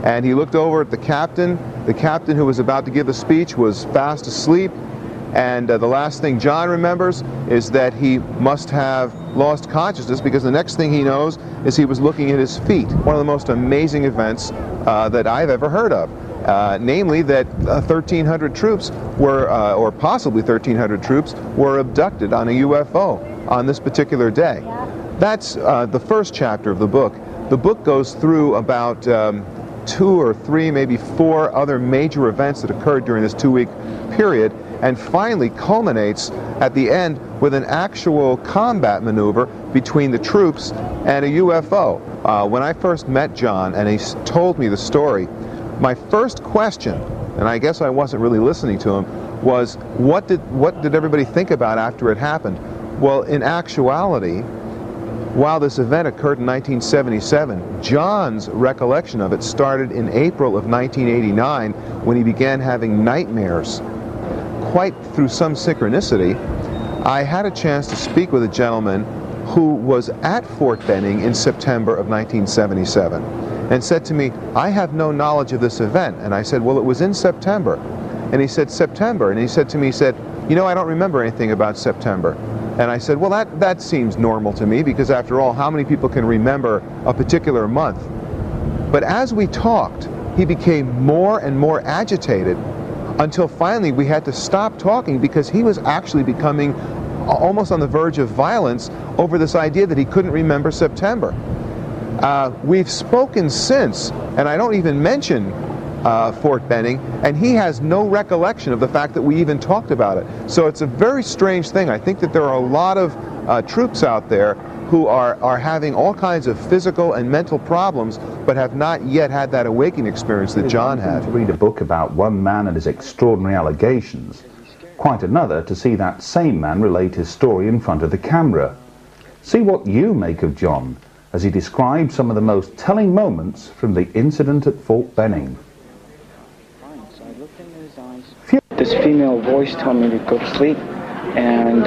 and he looked over at the captain. The captain who was about to give the speech was fast asleep, and the last thing John remembers is that he must have lost consciousness, because the next thing he knows is he was looking at his feet. One of the most amazing events that I've ever heard of. Namely that 1,300 troops were, or possibly 1,300 troops, were abducted on a UFO on this particular day. That's the first chapter of the book. The book goes through about 2 or 3, maybe 4 other major events that occurred during this 2-week period, and finally culminates at the end with an actual combat maneuver between the troops and a UFO. When I first met John and he told me the story, my first question, and I guess I wasn't really listening to him, was what did everybody think about after it happened? Well, in actuality, while this event occurred in 1977, John's recollection of it started in April of 1989 when he began having nightmares. Quite through some synchronicity, I had a chance to speak with a gentleman who was at Fort Benning in September of 1977 and said to me, I have no knowledge of this event. And I said, well, it was in September. And he said, September. And he said to me, he said, you know, I don't remember anything about September. And I said, well, that seems normal to me, because after all, how many people can remember a particular month? But as we talked, he became more and more agitated until finally we had to stop talking because he was actually becoming almost on the verge of violence over this idea that he couldn't remember September. We've spoken since, and I don't even mention Fort Benning, and he has no recollection of the fact that we even talked about it. So it's a very strange thing. I think that there are a lot of troops out there who are having all kinds of physical and mental problems, but have not yet had that awakening experience that John had. To read a book about one man and his extraordinary allegations, quite another to see that same man relate his story in front of the camera. See what you make of John as he describes some of the most telling moments from the incident at Fort Benning. This female voice told me to go to sleep, and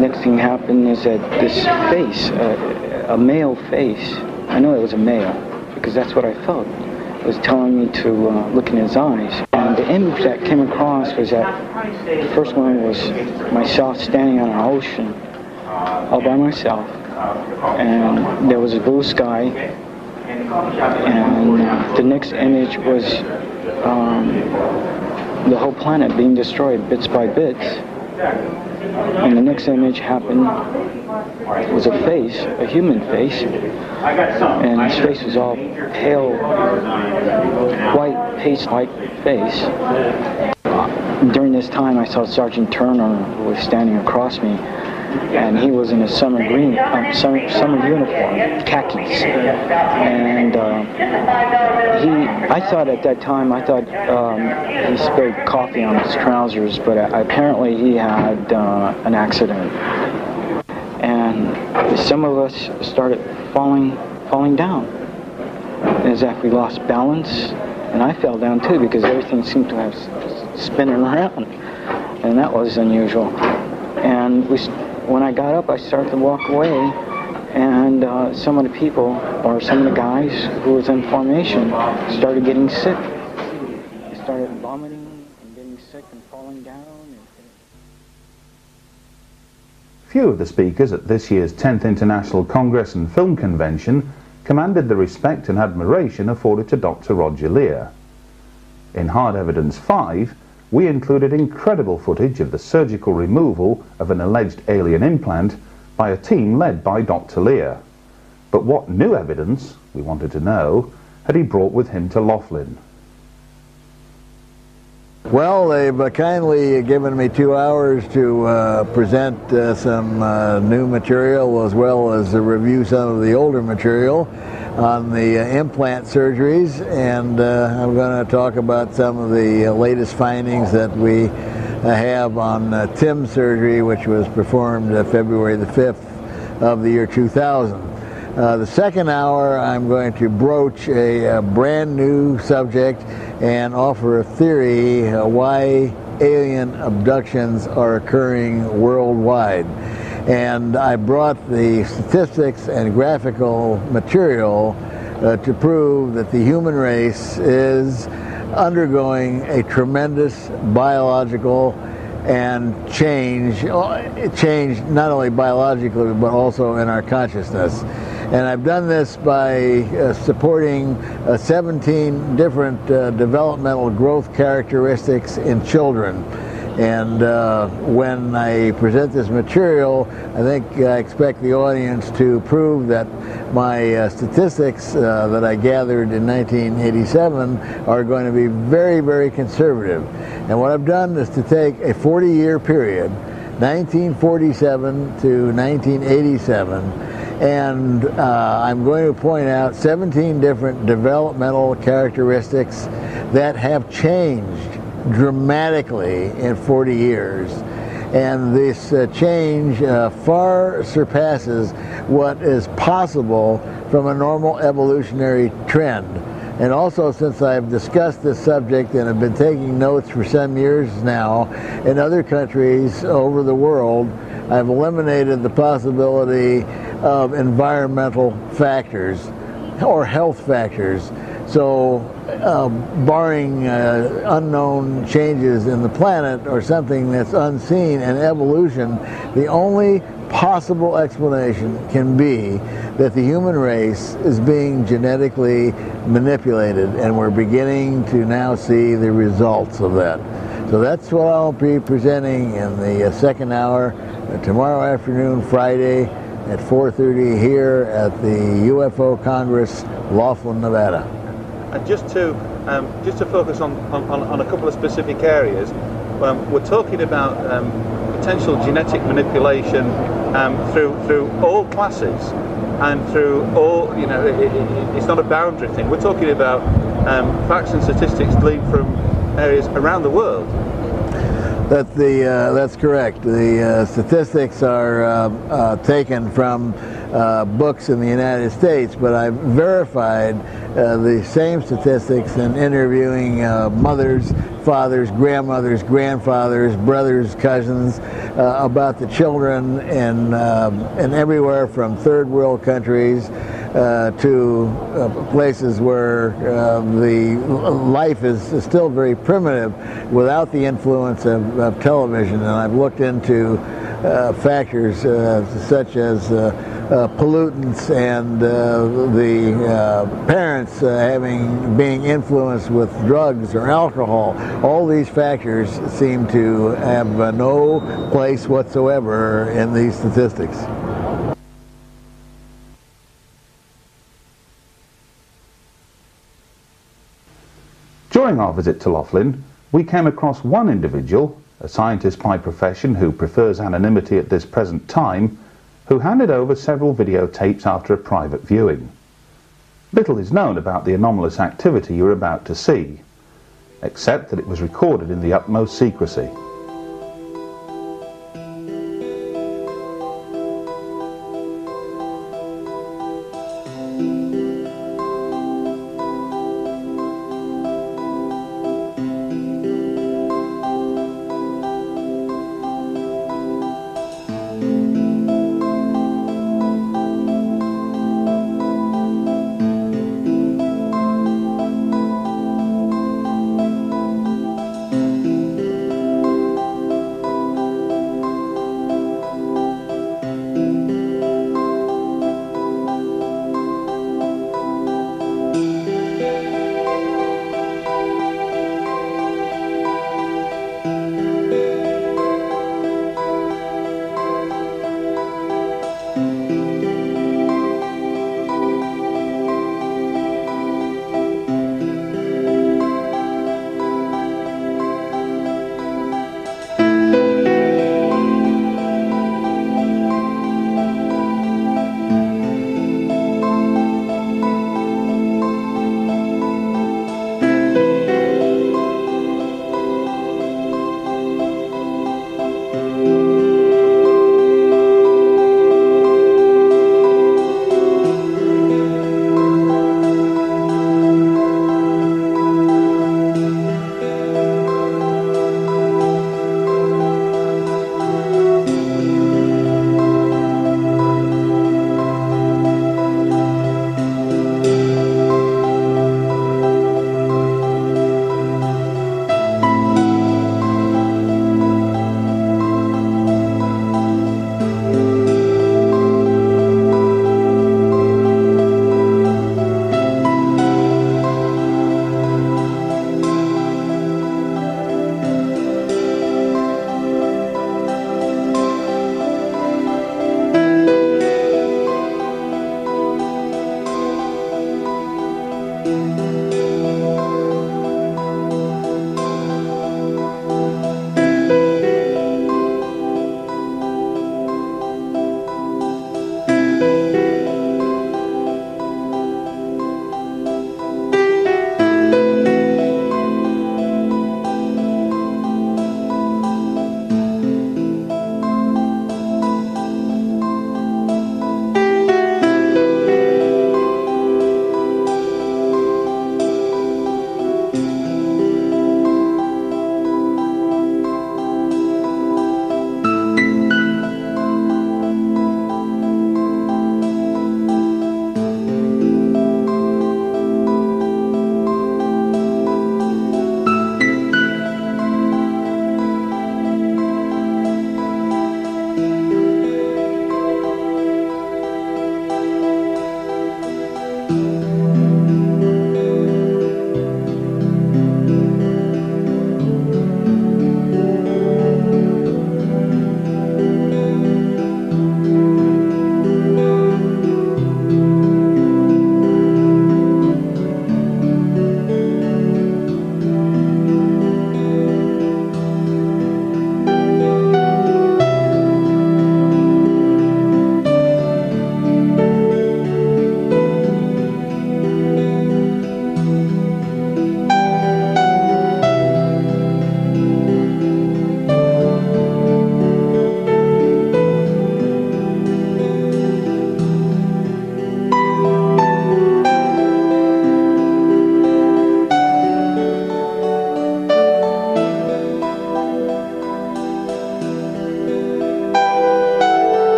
next thing happened is that this face, a male face, I know it was a male because that's what I felt, was telling me to look in his eyes. And the image that came across was that the first one was myself standing on an ocean all by myself, and there was a blue sky, and the next image was the whole planet being destroyed bits by bits. And the next image happened was a face, a human face, and his face was all pale, white, paste-like face. During this time, I saw Sergeant Turner, who was standing across me, and he was in a summer uniform, khakis, and I thought at that time, he spilled coffee on his trousers, but apparently he had an accident, and some of us started falling down, as if we lost balance, and I fell down too because everything seemed to have spinning around, and that was unusual. And when I got up, I started to walk away, and some of the people, or some of the guys who was in formation, started getting sick. They started vomiting and getting sick and falling down. Few of the speakers at this year's 10th International Congress and Film Convention commanded the respect and admiration afforded to Dr. Roger Leir. In Hard Evidence 5, we included incredible footage of the surgical removal of an alleged alien implant by a team led by Dr. Leir. But what new evidence, we wanted to know, had he brought with him to Laughlin? Well, they've kindly given me 2 hours to present some new material, as well as review some of the older material on the implant surgeries, and I'm going to talk about some of the latest findings that we have on TIM surgery, which was performed February the 5th of the year 2000. The second hour, I'm going to broach a brand new subject and offer a theory why alien abductions are occurring worldwide. And I brought the statistics and graphical material to prove that the human race is undergoing a tremendous biological and change not only biologically but also in our consciousness. And I've done this by supporting 17 different developmental growth characteristics in children. And when I present this material, I expect the audience to prove that my statistics that I gathered in 1987 are going to be very, very conservative. And what I've done is to take a 40-year period, 1947 to 1987, and I'm going to point out 17 different developmental characteristics that have changed dramatically in 40 years. And this change far surpasses what is possible from a normal evolutionary trend. And also, since I've discussed this subject and have been taking notes for some years now in other countries over the world, I've eliminated the possibility of environmental factors or health factors. So, barring unknown changes in the planet or something that's unseen in evolution, the only possible explanation can be that the human race is being genetically manipulated, and we're beginning to now see the results of that. So that's what I'll be presenting in the second hour tomorrow afternoon, Friday, at 4:30 here at the UFO Congress, Laughlin, Nevada. And just to focus on a couple of specific areas, we're talking about potential genetic manipulation through all classes and through all, it's not a boundary thing. We're talking about facts and statistics gleaned from areas around the world. That's correct. The statistics are taken from books in the United States, but I've verified the same statistics in interviewing mothers, fathers, grandmothers, grandfathers, brothers, cousins about the children in everywhere from third world countries to places where the life is still very primitive without the influence of television. And I've looked into factors such as pollutants and the parents being influenced with drugs or alcohol. All these factors seem to have no place whatsoever in these statistics. During our visit to Laughlin, we came across one individual, a scientist by profession who prefers anonymity at this present time, who handed over several videotapes after a private viewing. Little is known about the anomalous activity you're about to see, except that it was recorded in the utmost secrecy.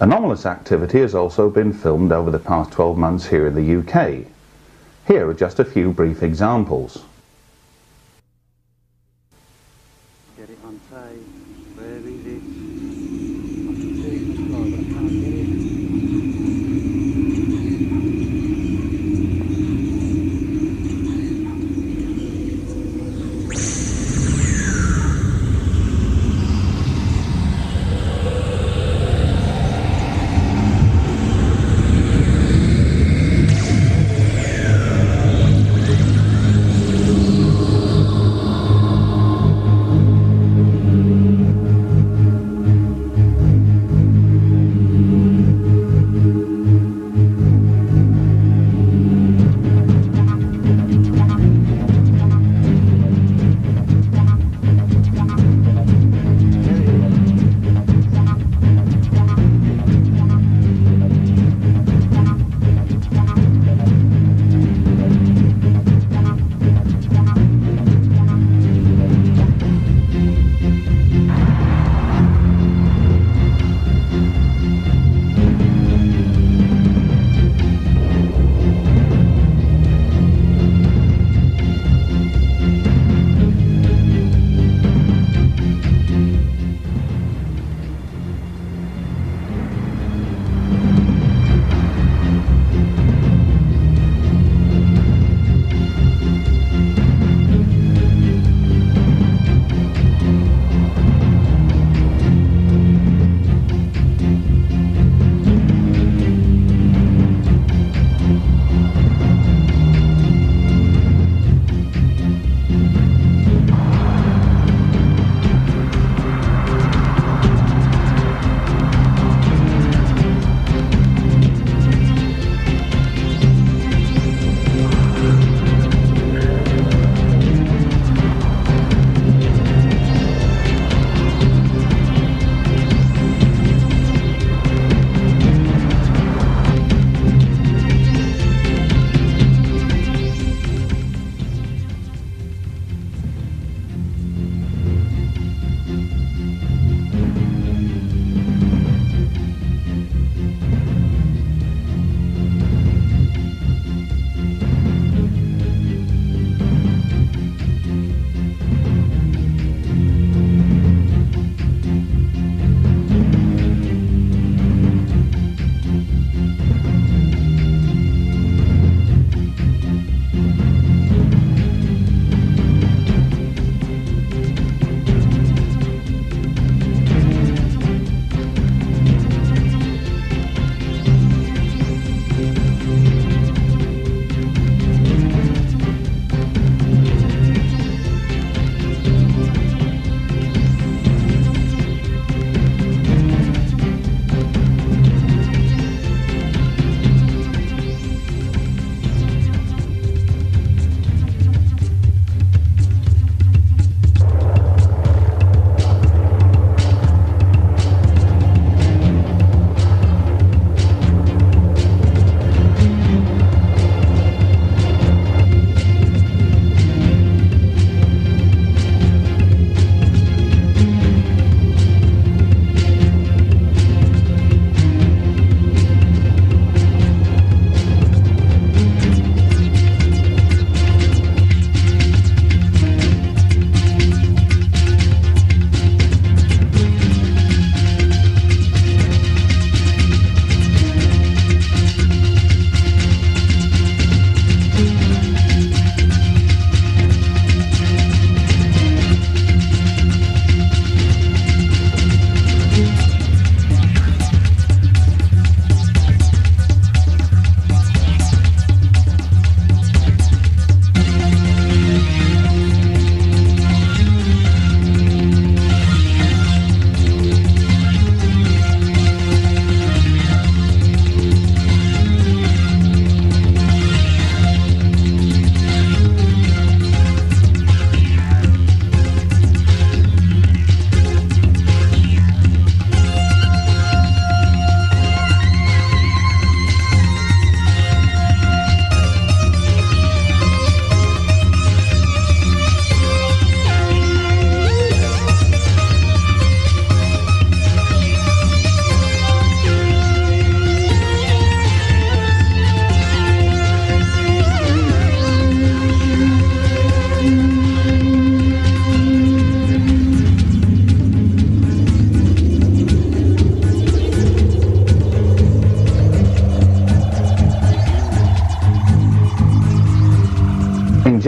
Anomalous activity has also been filmed over the past 12 months here in the UK. Here are just a few brief examples. Get it on tape. Where is it?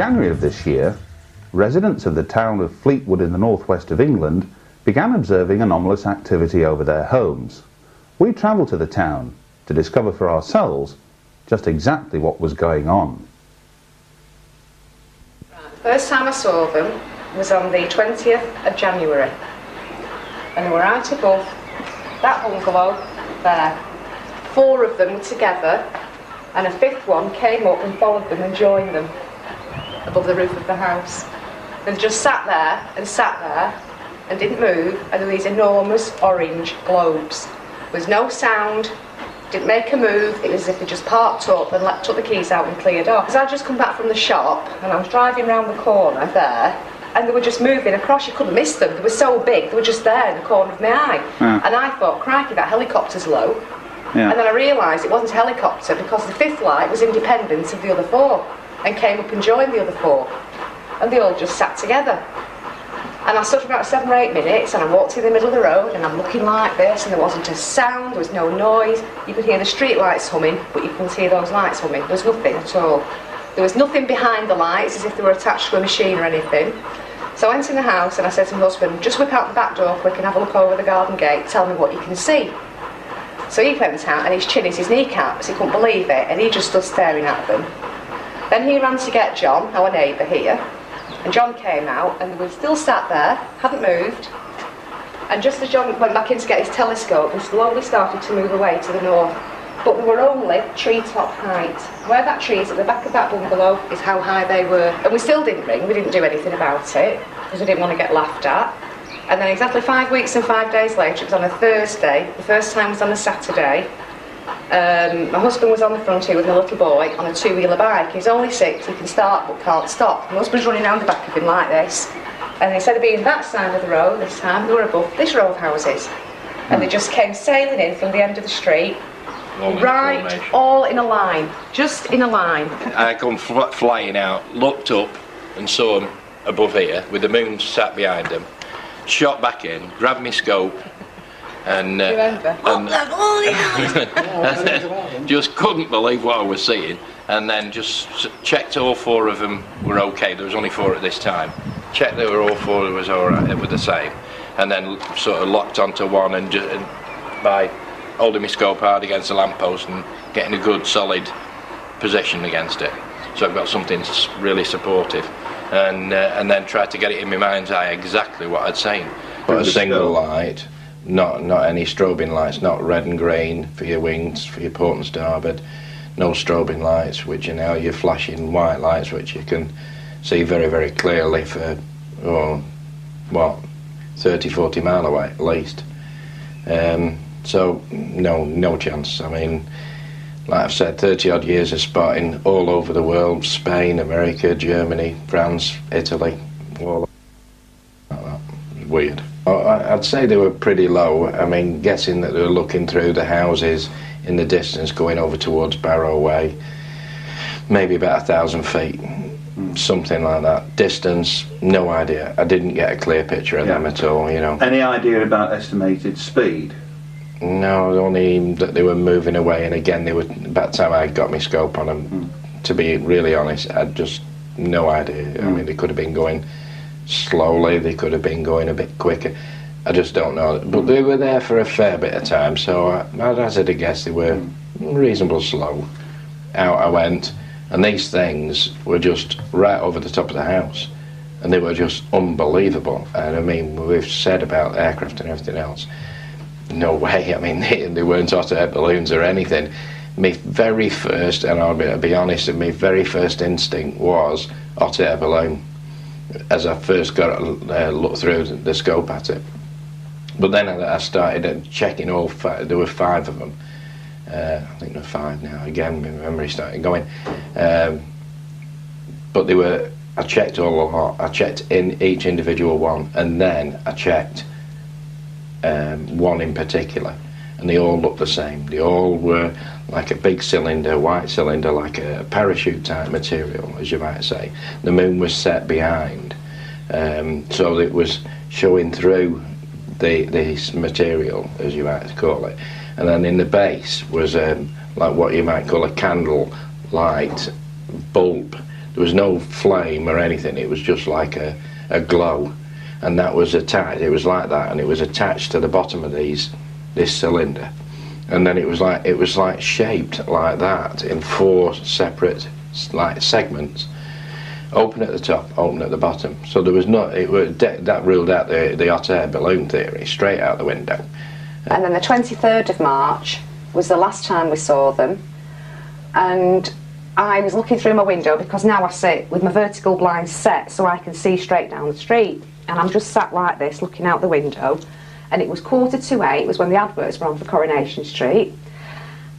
January of this year, residents of the town of Fleetwood in the northwest of England began observing anomalous activity over their homes. We travelled to the town to discover for ourselves just exactly what was going on. First time I saw them was on the 20th of January, and they were right above that bungalow there. 4 of them were together, and a 5th one came up and followed them and joined them above the roof of the house. They just sat there and didn't move, and there were these enormous orange globes. There was no sound, didn't make a move. It was as if they just parked up and took the keys out and cleared off. Because I'd just come back from the shop and I was driving round the corner there, and they were just moving across. You couldn't miss them. They were so big, they were just there in the corner of my eye. Yeah. And I thought, crikey, that helicopter's low. Yeah. And then I realised it wasn't a helicopter because the 5th light was independent of the other 4 and came up and joined the other 4. And they all just sat together. And I stood for about 7 or 8 minutes, and I walked in the middle of the road, and I'm looking like this, and there wasn't a sound, there was no noise. You could hear the street lights humming, but you couldn't hear those lights humming. There was nothing at all. There was nothing behind the lights, as if they were attached to a machine or anything. So I went in the house, and I said to my husband, just whip out the back door quick and have a look over the garden gate, tell me what you can see. So he went out, and his chin is his kneecaps, he couldn't believe it, and he just stood staring at them. Then he ran to get John, our neighbour here, and John came out, and they were still sat there, hadn't moved, and just as John went back in to get his telescope, they slowly started to move away to the north. But they were only treetop height. Where that tree is at the back of that bungalow is how high they were. And we still didn't ring, we didn't do anything about it, because we didn't want to get laughed at. And then exactly 5 weeks and 5 days later, it was on a Thursday, the first time was on a Saturday. My husband was on the front here with my little boy on a 2-wheeler bike. He's only 6, he can start but can't stop. My husband's running around the back of him like this. And instead of being that side of the road this time, they were above this row of houses. And they just came sailing in from the end of the street, right, all in a line, just in a line. I come flying out, looked up and saw them above here with the moon sat behind them, shot back in, grabbed my scope, and just couldn't believe what I was seeing, and then just checked all 4 of them were okay. There was only 4 at this time. Checked they were all 4 was alright, they were the same, and then sort of locked onto one, and by holding my scope hard against the lamppost and getting a good solid position against it, so I've got something really supportive, and then tried to get it in my mind's eye exactly what I'd seen. But a single light. Not any strobing lights, not red and green for your wings, for your port and starboard. No strobing lights, which are now your flashing white lights, which you can see very, very clearly for, 30, 40 mile away at least. So, no chance. I mean, like I've said, 30 odd years of spotting all over the world, Spain, America, Germany, France, Italy, all like that. It was weird. I'd say they were pretty low. I mean, guessing that they were looking through the houses in the distance going over towards Barrow Way, maybe about 1,000 feet, something like that. Distance, no idea. I didn't get a clear picture of them at all, you know. Any idea about estimated speed? No, only that they were moving away, and again, they were, about the time I got my scope on them, to be really honest, I had just no idea. I mean, they could have been going slowly, they could have been going a bit quicker, I just don't know. But they were there for a fair bit of time, so I'd hazard a guess they were reasonably slow. Out I went, and these things were just right over the top of the house, and they were just unbelievable. And I mean, we've said about aircraft and everything else, no way. I mean, they weren't hot air balloons or anything. My very first, and I'll be honest, my very first instinct was hot air balloon, as I first got a look through the scope at it. But then I started checking all 5, there were 5 of them. I think there are 5 now, again my memory started going. But they were, I checked all a lot, I checked in each individual one, and then I checked one in particular, and they all looked the same. They all were like a big cylinder, white cylinder, like a parachute type material, as you might say. The moon was set behind, so it was showing through this material, as you might call it. And then in the base was like what you might call a candle light bulb There was no flame or anything. It was just like a glow, and that was attached. It was like that, and it was attached to the bottom of this cylinder, and then it was like shaped like that in 4 separate like segments. Open at the top, open at the bottom. So there was not. That ruled out the hot air balloon theory straight out the window. And then the 23rd of March was the last time we saw them, and I was looking through my window because now I sit with my vertical blinds set so I can see straight down the street, and I'm just sat like this looking out the window, and it was 7:45. It was when the adverts were on for Coronation Street,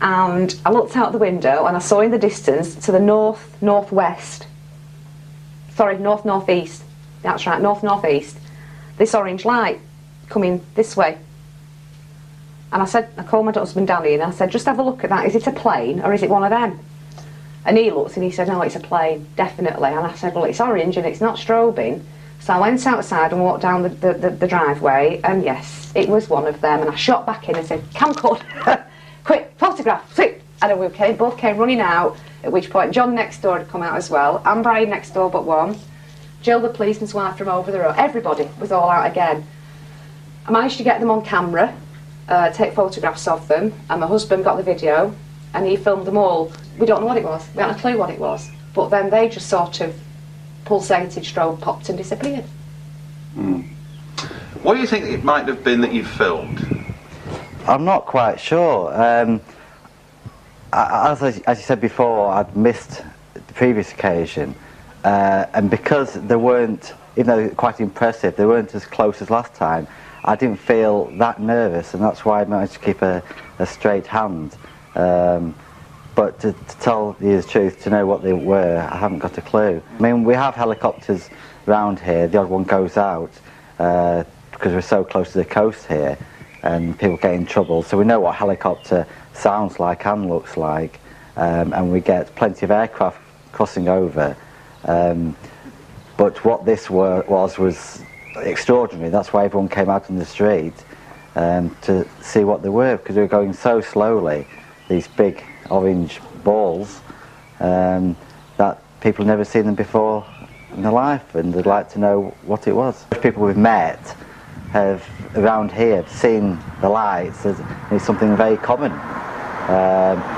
and I looked out the window and I saw in the distance to the north-northeast, that's right, north-northeast, this orange light coming this way. And I called my husband Danny and I said, just have a look at that, is it a plane or is it one of them? And he looked and he said, no, it's a plane, definitely. And I said, well, it's orange and it's not strobing. So I went outside and walked down the driveway, and yes, it was one of them. And I shot back in and said, camcorder, quick, photograph, quick. And we both came running out, at which point John next door had come out as well, and Brian next door but one, Jill the policeman's wife from over the road, everybody was all out again. I managed to get them on camera, take photographs of them, and my husband got the video, and he filmed them all. We don't know what it was, we hadn't a clue what it was, but then they just sort of pulsated, strobe, popped and disappeared. What do you think it might have been that you filmed? I'm not quite sure. As you said before, I'd missed the previous occasion, and because they weren't, even though quite impressive, they weren't as close as last time, I didn't feel that nervous, and that's why I managed to keep a straight hand. But to tell you the truth, to know what they were, I haven't got a clue. I mean, we have helicopters around here. The odd one goes out because we're so close to the coast here, and people get in trouble. So we know what a helicopter sounds like and looks like, and we get plenty of aircraft crossing over. But what this was extraordinary. That's why everyone came out on the street to see what they were, because they were going so slowly, these big orange balls, that people had never seen them before in their life, and they'd like to know what it was. People we've met have around here seen the lights. It's something very common,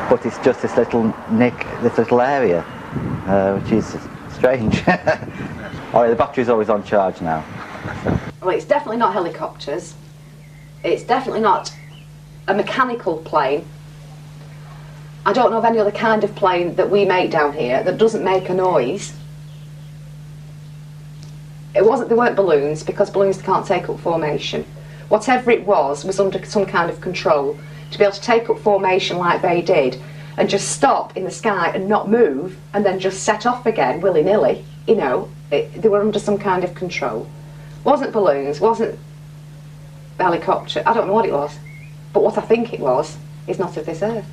but it's just this little nick, this little area, which is strange. Oh, the battery's always on charge now. Well, it's definitely not helicopters. It's definitely not a mechanical plane. I don't know of any other kind of plane that we make down here that doesn't make a noise. They weren't balloons, because balloons can't take up formation. Whatever it was under some kind of control to be able to take up formation like they did and just stop in the sky and not move and then just set off again willy-nilly. You know, they were under some kind of control. Wasn't balloons, wasn't helicopter, I don't know what it was, but what I think it was is not of this earth.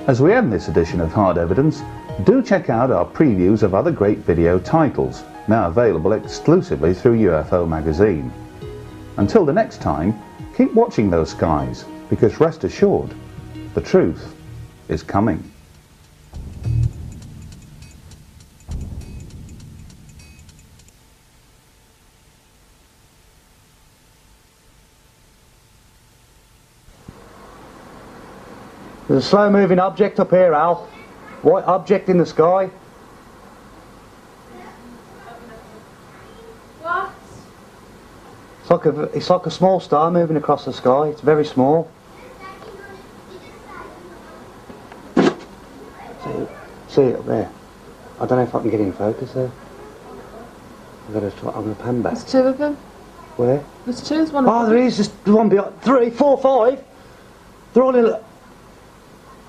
As we end this edition of Hard Evidence, do check out our previews of other great video titles, now available exclusively through UFO magazine. Until the next time, keep watching those skies, because rest assured, the truth is coming. There's a slow-moving object up here, Al. White object in the sky. What? It's like a small star moving across the sky. It's very small. See it up there? I don't know if I can get in focus there. I'm going to pan back. There's two of them. Where? There's two. There's one. Oh, there is. There's one behind. 3, 4, 5. They're all in.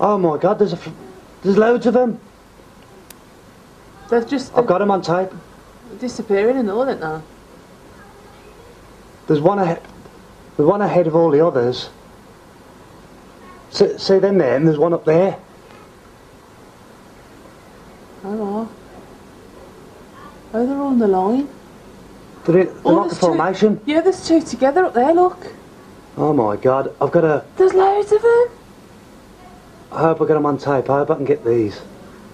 Oh my God! There's loads of them. I've got them on tape. Disappearing in all, aren't they? There's one ahead. There's one ahead of all the others. See them there, and there's one up there. Oh, they're all on the line. They're like a formation. Yeah, there's two together up there. Look. Oh my God! I've got a. There's loads of them. I hope I get them on tape. I hope I can get these.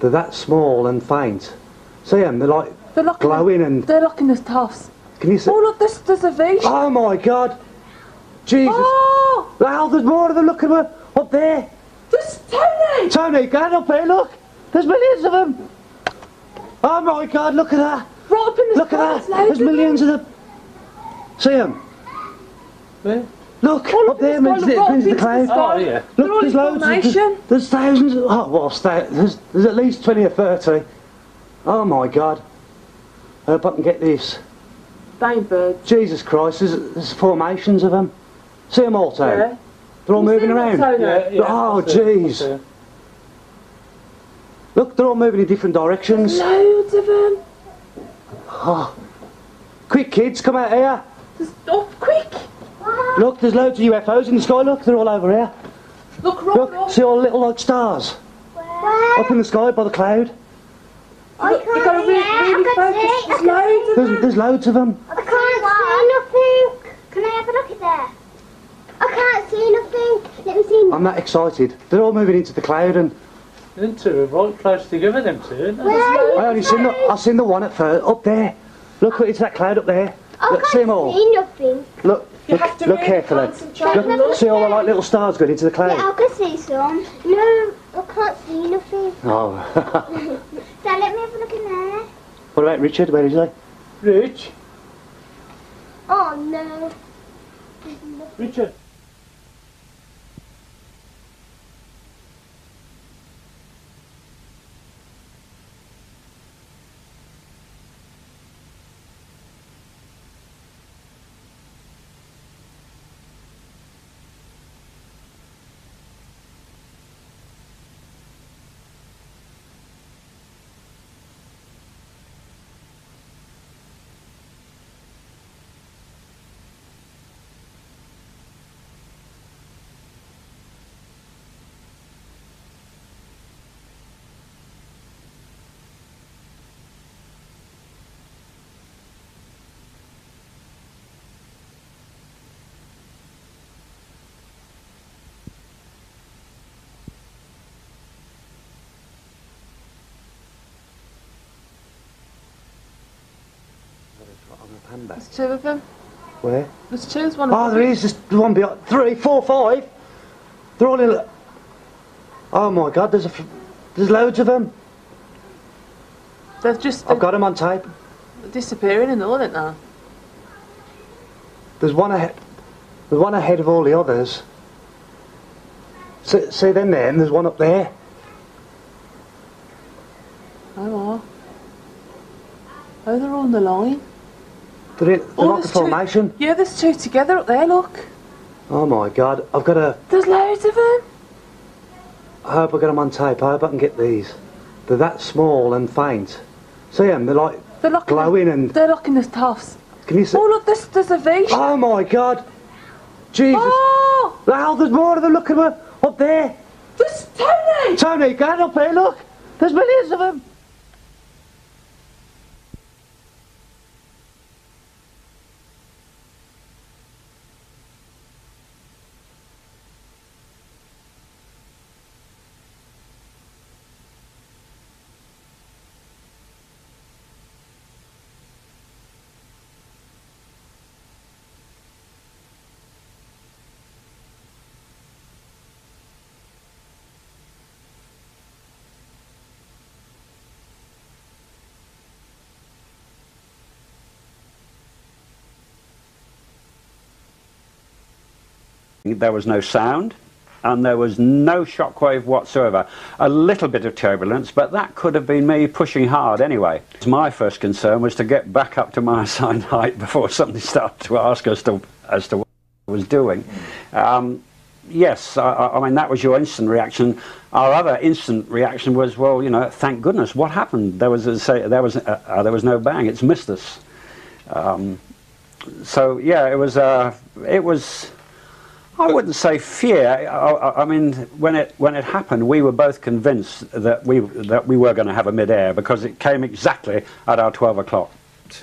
They're that small and faint. See them? They're like glowing and... They're looking at toffs. Can you see? Oh look, there's a V. Oh my God! Jesus! Oh! Al, there's more of them. Look at them up there. There's Tony! Tony, get up here, look! There's millions of them! Oh my God, look at that! Right up in the Look at that! There's millions of them! See them? Where? Look, up there, into the cloud. Oh, yeah. Look, there's loads. There's thousands. Oh, well, there's at least 20 or 30. Oh my God. I hope I can get this. Birds. Jesus Christ, there's formations of them. See them all, Tony? Yeah. They're all moving around. Yeah, oh, jeez. Look, they're all moving in different directions. Loads of them. Oh. Quick, kids, come out here. Quick. Look, there's loads of UFOs in the sky. Look, they're all over here. Look, see all the little like stars? Where? Up in the sky by the cloud. I can't really focus. There's loads of them. I can't see nothing. Can I have a look at there? I can't see nothing. Let me see. I'm that excited. They're all moving into the cloud and... Them two are right close together, them two, aren't they? I seen the one at first, up there. Look, it's that cloud up there. Look, see them all. See nothing. Look carefully. Look, see all the like little stars going into the cloud. Yeah, I can see some. No, I can't see nothing. Oh. Dad, let me have a look in there. What about Richard? Where is he? Rich? Oh no. Richard? There's two of them. Where? There's two. There's one. Oh, there is. There's one behind. 3, 4, 5. They're all in. Oh my God! There's loads of them. They've just. I've got them on tape. Disappearing in all, aren't they? There's one ahead. There's one ahead of all the others. See them there, and there's one up there. Oh, they're all on the line. They're like a formation. Yeah, there's two together up there. Look. Oh my God! I've got a. There's loads of them. I hope I get them on tape. I hope I can get these. They're that small and faint. See them? They're like glowing and... They're looking at toffs. Can you see? Oh look, there's a V. Oh my God! Jesus! Oh! Al, there's more of them. Look at them up there. There's Tony! Tony, get up here, look! There's millions of them! There was no sound and there was no shockwave whatsoever. A little bit of turbulence, but that could have been me pushing hard anyway. My first concern was to get back up to my assigned height before somebody started to ask us as to what I was doing. Yes, I mean, that was your instant reaction. Our other instant reaction was, well, you know, thank goodness, what happened? There was no bang, it's missed us. So yeah, it was I wouldn't say fear. I mean, when it happened, we were both convinced that we were going to have a mid-air, because it came exactly at our 12 o'clock.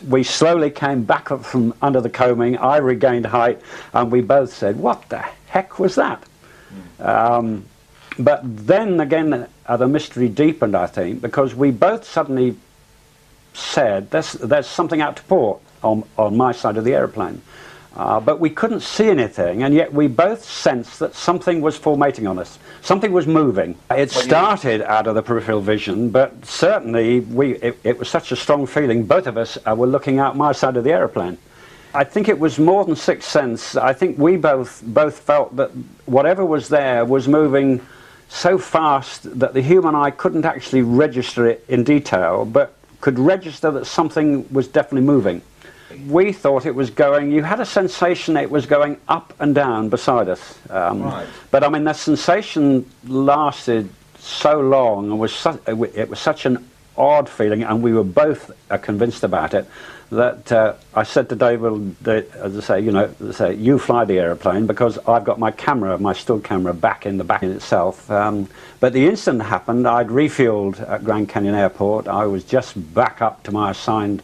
We slowly came back up from under the coaming. I regained height, and we both said, "What the heck was that?" But then again, the mystery deepened, I think, because we both suddenly said, "There's something out to port on my side of the aeroplane." But we couldn't see anything, and yet we both sensed that something was formating on us. Something was moving. It started out of the peripheral vision, but certainly it was such a strong feeling. Both of us were looking out my side of the aeroplane. I think it was more than sixth sense. I think we both felt that whatever was there was moving so fast that the human eye couldn't actually register it in detail, but could register that something was definitely moving. We thought it was going, you had a sensation it was going up and down beside us. Right. But I mean, that sensation lasted so long, and it was such an odd feeling, and we were both convinced about it, that I said to David, as I say, you know, you fly the aeroplane, because I've got my camera, my still camera, back in itself. But the instant it happened, I'd refueled at Grand Canyon Airport. I was just back up to my assigned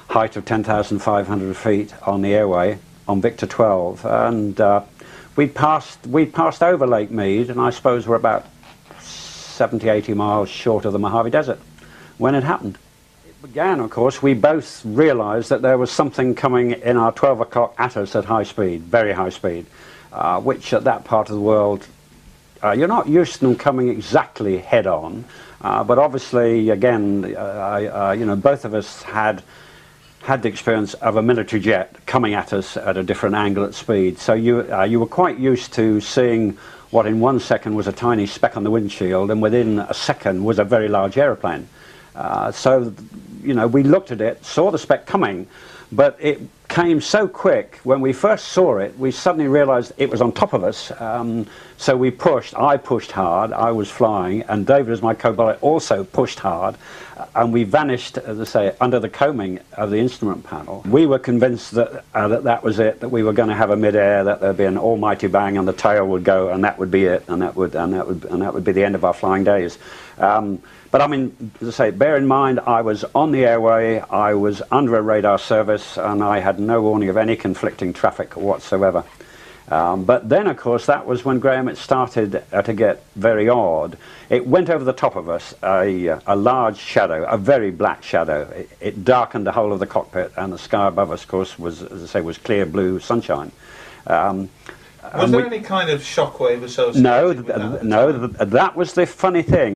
height of 10,500 feet on the airway on Victor 12, and we passed over Lake Mead, and I suppose we're about 70-80 miles short of the Mojave Desert when it happened. It began, of course, we both realized that there was something coming in our 12 o'clock at us at high speed, very high speed, which at that part of the world, you're not used to them coming exactly head on, but obviously, again, you know, both of us had the experience of a military jet coming at us at a different angle at speed. So you were quite used to seeing what in 1 second was a tiny speck on the windshield, and within a second was a very large aeroplane. So, you know, we looked at it, saw the speck coming, but it came so quick. When we first saw it, we suddenly realized it was on top of us. So we pushed. I pushed hard. I was flying, and David, as my co-pilot, also pushed hard, and we vanished, as I say, under the coaming of the instrument panel. We were convinced that that was it, that we were going to have a mid-air, that there'd be an almighty bang, and the tail would go, and that would be it, and that would be the end of our flying days. But I mean, as I say, bear in mind, I was on the airway, I was under a radar service, and I had no warning of any conflicting traffic whatsoever. But then, of course, that was when, Graham, it started to get very odd. It went over the top of us, a large shadow, a very black shadow. It darkened the whole of the cockpit, and the sky above us, of course, was, as I say, was clear blue sunshine. Was there any kind of shockwave associated with that? No, that was the funny thing.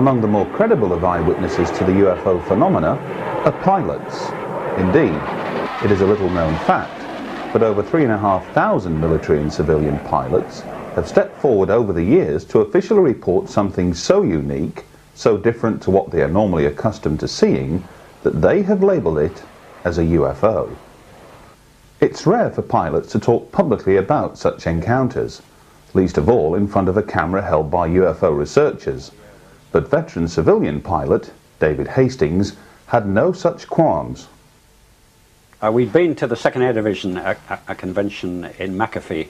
Among the more credible of eyewitnesses to the UFO phenomena are pilots. Indeed, it is a little known fact, but over 3,500 military and civilian pilots have stepped forward over the years to officially report something so unique, so different to what they are normally accustomed to seeing, that they have labelled it as a UFO. It's rare for pilots to talk publicly about such encounters, least of all in front of a camera held by UFO researchers, but veteran civilian pilot David Hastings had no such qualms. We'd been to the 2nd Air Division, a convention in McAfee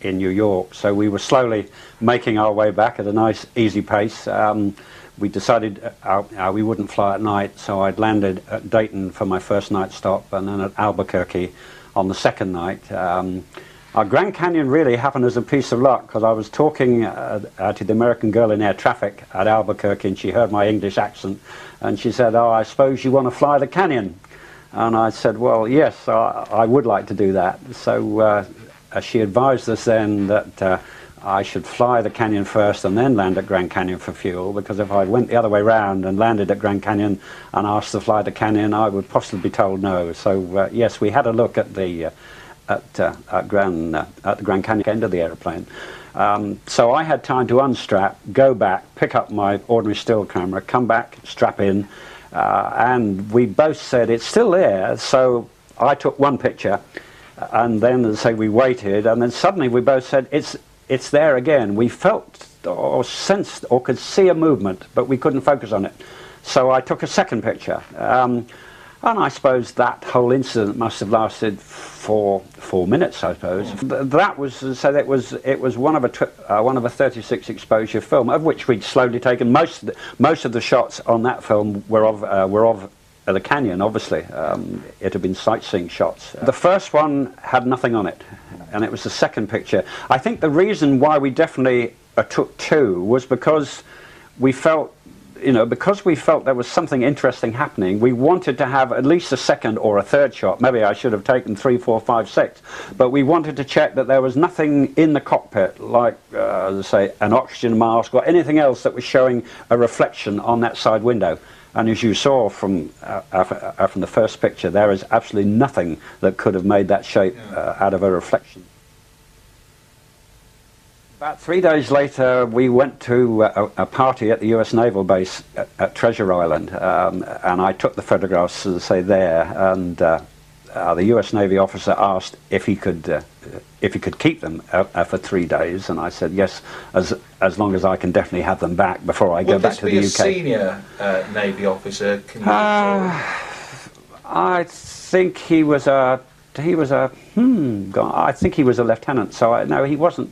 in New York, so we were slowly making our way back at a nice easy pace. We decided we wouldn't fly at night, so I'd landed at Dayton for my first night stop and then at Albuquerque on the second night. Our Grand Canyon really happened as a piece of luck, because I was talking to the American girl in air traffic at Albuquerque, and she heard my English accent and she said, "Oh, I suppose you want to fly the canyon?" And I said, "Well, yes, I would like to do that." So she advised us then that I should fly the canyon first and then land at Grand Canyon for fuel, because if I went the other way round and landed at Grand Canyon and asked to fly the canyon, I would possibly be told no. So yes, we had a look at the Grand Canyon end of the aeroplane. So I had time to unstrap, go back, pick up my ordinary still camera, come back, strap in, and we both said it's still there. So I took one picture, and then as I say, we waited, and then suddenly we both said it's there again. We felt or sensed or could see a movement, but we couldn't focus on it. So I took a second picture. And I suppose that whole incident must have lasted for 4 minutes, I suppose. That was, so it was one of a 36 exposure film, of which we'd slowly taken. Most of the shots on that film were of the canyon, obviously. It had been sightseeing shots. The first one had nothing on it, and it was the second picture. I think the reason why we definitely took two was because we felt, because we felt there was something interesting happening, we wanted to have at least a second or a third shot. Maybe I should have taken 3, 4, 5, 6. But we wanted to check that there was nothing in the cockpit, like, say, an oxygen mask or anything else that was showing a reflection on that side window. And as you saw from the first picture, there is absolutely nothing that could have made that shape out of a reflection. About 3 days later, we went to a party at the US Naval Base at Treasure Island, and I took the photographs, as I say, there, and the US Navy officer asked if he could keep them for 3 days, and I said yes, as long as I can definitely have them back before I go back to the UK. Would this be a senior Navy officer? Can you I think he was a I think he was a lieutenant. So no, he wasn't.